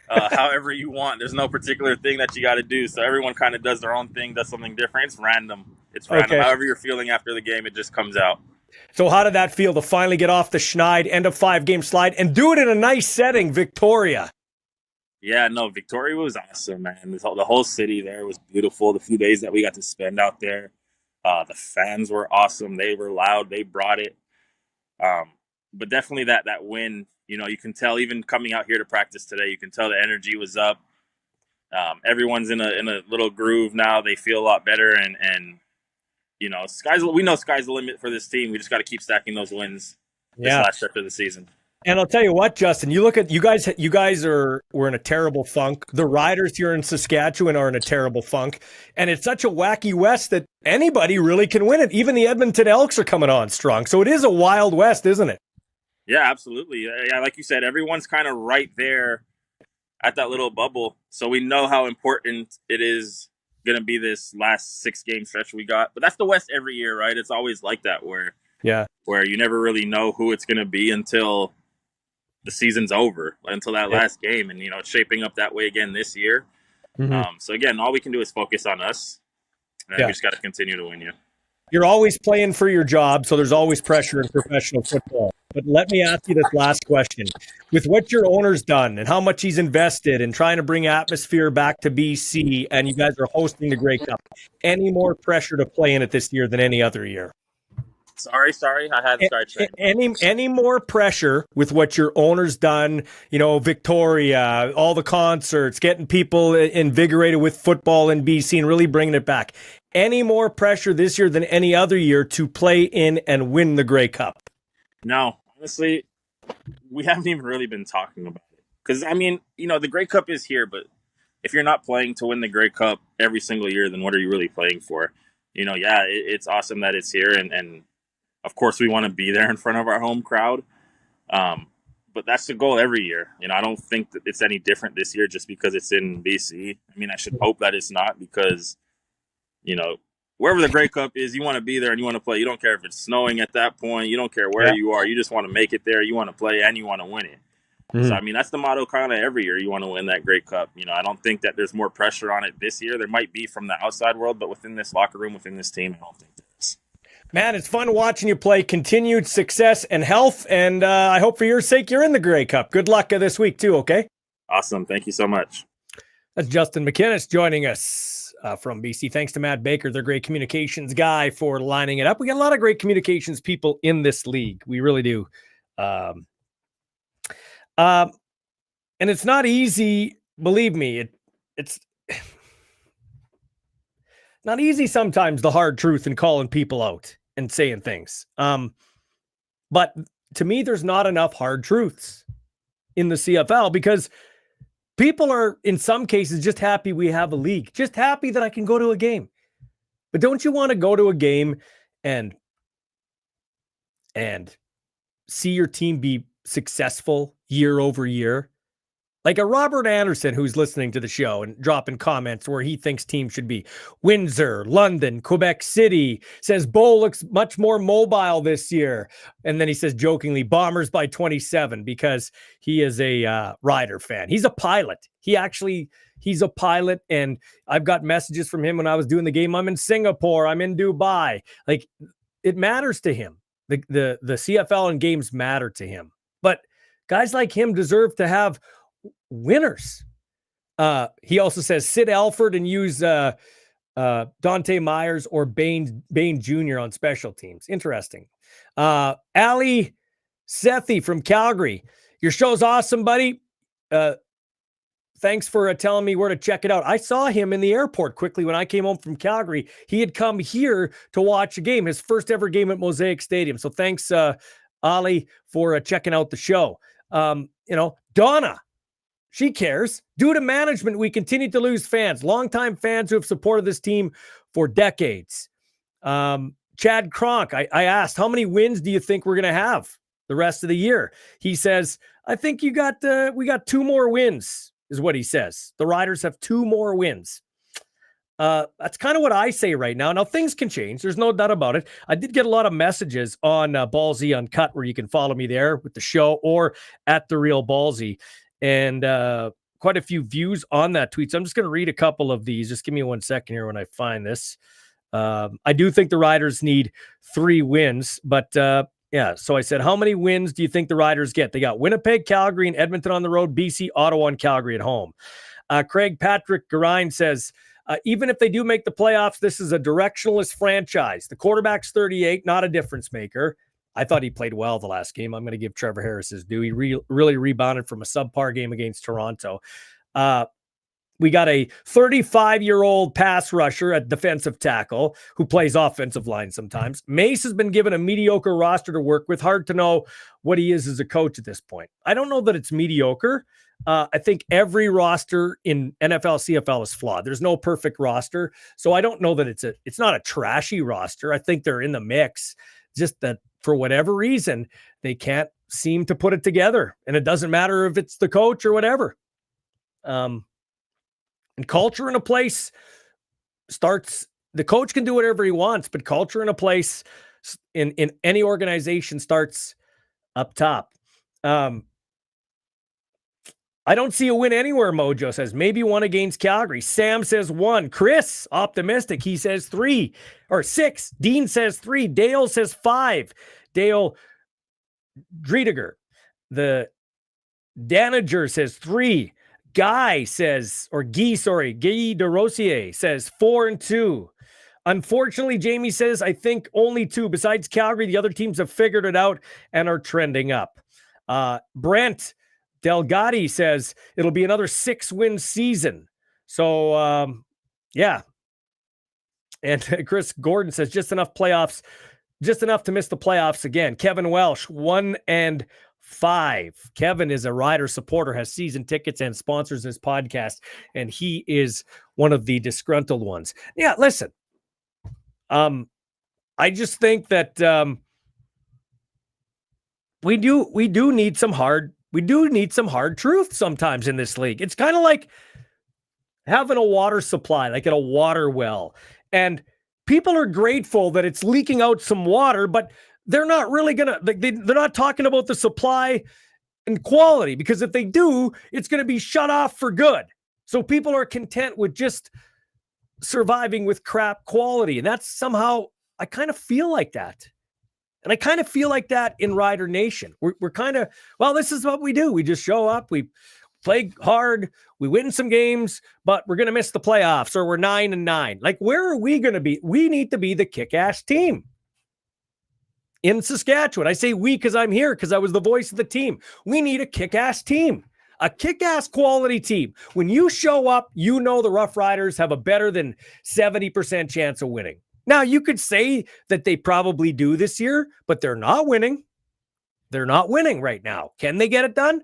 However you want. There's no particular thing that you got to do. So everyone kind of does their own thing, does something different. It's random. Okay. However you're feeling after the game, it just comes out. So how did that feel to finally get off the schneid, end of 5-game slide, and do it in a nice setting, Victoria? Yeah, no, Victoria was awesome, man. The whole city there was beautiful. The few days that we got to spend out there, the fans were awesome. They were loud. They brought it. But definitely that win, you can tell, even coming out here to practice today, you can tell the energy was up. Everyone's in a little groove now. They feel a lot better, and we know sky's the limit for this team. We just got to keep stacking those wins this last stretch of the season. And I'll tell you what, Justin, you look at you guys were in a terrible funk. The Riders here in Saskatchewan are in a terrible funk, and it's such a wacky West that anybody really can win it. Even the Edmonton Elks are coming on strong. So it is a wild West, isn't it? Yeah, absolutely. Yeah, like you said, everyone's kind of right there at that little bubble. So we know how important it is going to be this last 6-game stretch we got. But that's the West every year, right? It's always like that where you never really know who it's going to be until the season's over, until that last game. And, it's shaping up that way again this year. Mm-hmm. So, again, all we can do is focus on us. And we just got to continue to win. You're always playing for your job, so there's always pressure in professional football. But let me ask you this last question. With what your owner's done and how much he's invested in trying to bring atmosphere back to BC, and you guys are hosting the Grey Cup, any more pressure to play in it this year than any other year? Sorry. I had to start saying. Any more pressure with what your owner's done, Victoria, all the concerts, getting people invigorated with football in BC and really bringing it back. Any more pressure this year than any other year to play in and win the Grey Cup? No, honestly, we haven't even really been talking about it. Because, the Grey Cup is here, but if you're not playing to win the Grey Cup every single year, then what are you really playing for? It's awesome that it's here, and of course we want to be there in front of our home crowd. but that's the goal every year. I don't think that it's any different this year just because it's in BC. I mean, I should hope that it's not, because, wherever the Grey Cup is, you want to be there and you want to play. You don't care if it's snowing at that point. You don't care where you are. You just want to make it there. You want to play and you want to win it. So, I mean, that's the motto kind of every year. You want to win that Grey Cup. I don't think that there's more pressure on it this year. There might be from the outside world, but within this locker room, within this team, I don't think there is. Man, it's fun watching you play. Continued success and health, and I hope for your sake you're in the Grey Cup. Good luck this week too, okay? Awesome. Thank you so much. That's Justin McInnis joining us from BC. Thanks to Matt Baker, their great communications guy, for lining it up. We got a lot of great communications people in this league. We really do. And it's not easy, believe me. It's not easy sometimes, the hard truth and calling people out and saying things. But to me, there's not enough hard truths in the CFL, because people are, in some cases, just happy we have a league, just happy that I can go to a game. But don't you want to go to a game and see your team be successful year over year? Like a Robert Anderson, who's listening to the show and dropping comments where he thinks teams should be. Windsor, London, Quebec City, says Bo looks much more mobile this year. And then he says jokingly, Bombers by 27, because he is a Rider fan. He's a pilot. He's a pilot. And I've got messages from him when I was doing the game. I'm in Singapore. I'm in Dubai. Like, it matters to him. The CFL and games matter to him. But guys like him deserve to have winners. He also says Sid Alford and use Dante Myers or Bain Jr. on special teams. Interesting. Ali Sethi from Calgary. Your show's awesome, buddy. Thanks for telling me where to check it out. I saw him in the airport quickly when I came home from Calgary. He had come here to watch a game, his first ever game at Mosaic Stadium. So thanks, Ali, for checking out the show. Donna, she cares. Due to management, we continue to lose fans, longtime fans who have supported this team for decades. Chad Kronk, I asked, how many wins do you think we're going to have the rest of the year? He says, I think we got 2 more wins, is what he says. The Riders have 2 more wins. That's kind of what I say right now. Now, things can change. There's no doubt about it. I did get a lot of messages on Ballsy UnCut, where you can follow me there with the show, or at The Real Ballsy. And quite a few views on that tweet. So I'm just going to read a couple of these. Just give me 1 second here when I find this. I do think the Riders need 3 wins, but yeah. So I said, how many wins do you think the Riders get? They got Winnipeg, Calgary, and Edmonton on the road, BC, Ottawa, and Calgary at home. Craig Patrick Garine says, even if they do make the playoffs, this is a directionless franchise. The quarterback's 38, not a difference maker. I thought he played well the last game. I'm going to give Trevor Harris his due. He really rebounded from a subpar game against Toronto. We got a 35-year-old pass rusher at defensive tackle who plays offensive line sometimes. Mace has been given a mediocre roster to work with. Hard to know what he is as a coach at this point. I don't know that it's mediocre. I think every roster in NFL, CFL is flawed. There's no perfect roster. So I don't know that it's not a trashy roster. I think they're in the mix. Just that for whatever reason, they can't seem to put it together. And it doesn't matter if it's the coach or whatever. And culture in a place starts, the coach can do whatever he wants, but culture in a place in any organization starts up top. I don't see a win anywhere, Mojo says. Maybe 1 against Calgary. Sam says 1. Chris, optimistic. He says 3 or 6. Dean says 3. Dale says 5. Dale Driediger. The Danager says 3. Guy says, or Guy de Rosier says 4 and 2. Unfortunately, Jamie says, I think only 2. Besides Calgary, the other teams have figured it out and are trending up. Brent Delgatti says it'll be another 6-win season. So, yeah. And Chris Gordon says just enough to miss the playoffs again. Kevin Welsh, 1 and 5. Kevin is a Rider supporter, has season tickets and sponsors this podcast, and he is one of the disgruntled ones. Yeah, listen. I just think that we do need some hard We do need some hard truth sometimes in this league. It's kind of like having a water supply, like at a water well. And people are grateful that it's leaking out some water, but they're not really going to, they're not talking about the supply and quality, because if they do, it's going to be shut off for good. So people are content with just surviving with crap quality. And that's somehow, I kind of feel like that. And I kind of feel like that in Rider Nation. We're kind of, well, this is what we do. We just show up, we play hard, we win some games, but we're going to miss the playoffs, or we're 9-9. Like, where are we going to be? We need to be the kick-ass team in Saskatchewan. I say we because I'm here, because I was the voice of the team. We need a kick-ass team, a kick-ass quality team. When you show up, you know the Rough Riders have a better than 70% chance of winning. Now, you could say that they probably do this year, but they're not winning. They're not winning right now. Can they get it done?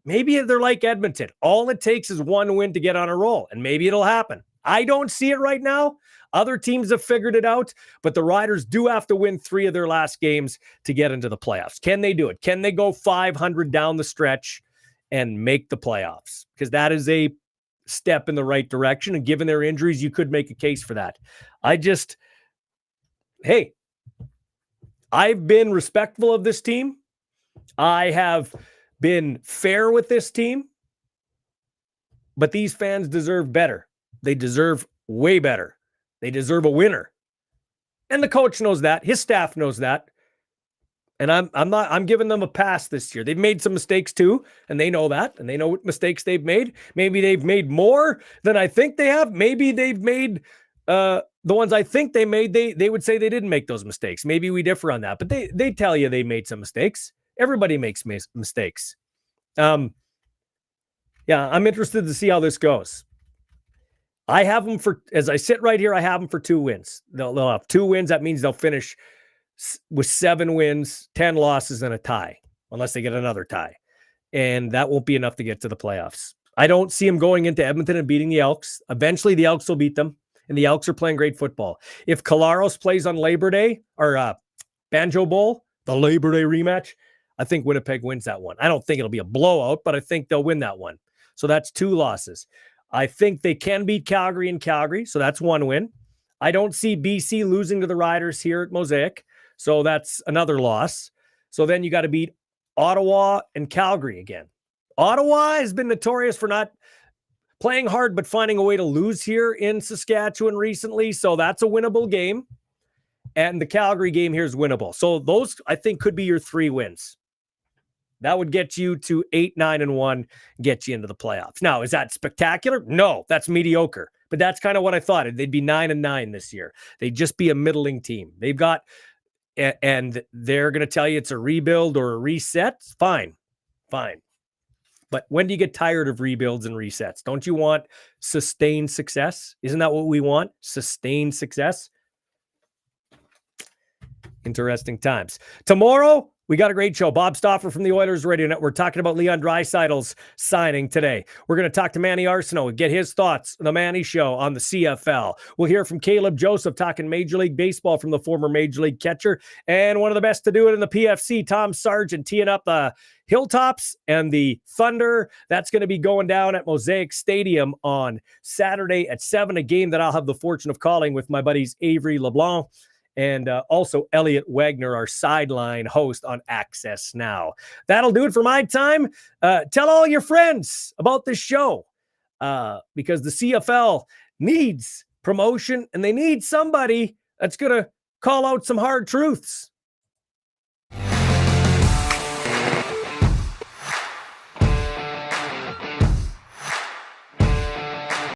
Maybe they're like Edmonton. All it takes is one win to get on a roll, and maybe it'll happen. I don't see it right now. Other teams have figured it out, but the Riders do have to win 3 of their last games to get into the playoffs. Can they do it? Can they go 500 down the stretch and make the playoffs? Because that is a step in the right direction, and given their injuries, you could make a case for that. Hey, I've been respectful of this team. I have been fair with this team, but these fans deserve better. They deserve way better. They deserve a winner. And the coach knows that. His staff knows that. And I'm giving them a pass this year. They've made some mistakes too, and they know that, and they know what mistakes they've made. Maybe they've made more than I think they have. Maybe they've made the ones I think they made, they would say they didn't make those mistakes. Maybe we differ on that, but they tell you they made some mistakes. Everybody makes mistakes. Yeah, I'm interested to see how this goes. I have them as I sit right here, I have them for 2 wins. They'll have 2 wins. That means they'll finish with 7 wins, 10 losses, and a tie, unless they get another tie. And that won't be enough to get to the playoffs. I don't see them going into Edmonton and beating the Elks. Eventually, the Elks will beat them, and the Elks are playing great football. If Kalaros plays on Labor Day, or Banjo Bowl, the Labor Day rematch, I think Winnipeg wins that one. I don't think it'll be a blowout, but I think they'll win that one. So that's 2 losses. I think they can beat Calgary in Calgary, so that's 1 win. I don't see BC losing to the Riders here at Mosaic, so that's another loss. So then you got to beat Ottawa and Calgary again. Ottawa has been notorious for not playing hard, but finding a way to lose here in Saskatchewan recently, so that's a winnable game. And the Calgary game here is winnable. So those, I think, could be your 3 wins. That would get you to 8-9-1, get you into the playoffs. Now, is that spectacular? No, that's mediocre. But that's kind of what I thought. They'd be 9-9 this year. They'd just be a middling team. They've got, and they're going to tell you it's a rebuild or a reset. Fine. But when do you get tired of rebuilds and resets? Don't you want sustained success? Isn't that what we want? Sustained success? Interesting times. Tomorrow, we got a great show. Bob Stauffer from the Oilers Radio Network talking about Leon Draisaitl's signing today. We're going to talk to Manny Arsenault and get his thoughts on the Manny Show on the CFL. We'll hear from Caleb Joseph talking Major League Baseball from the former Major League catcher. And one of the best to do it in the PFC, Tom Sargent, teeing up the Hilltops and the Thunder. That's going to be going down at Mosaic Stadium on Saturday at 7, a game that I'll have the fortune of calling with my buddies Avery LeBlanc and also Elliot Wagner, our sideline host on Access Now. That'll do it for my time. Tell all your friends about this show because the CFL needs promotion and they need somebody that's going to call out some hard truths.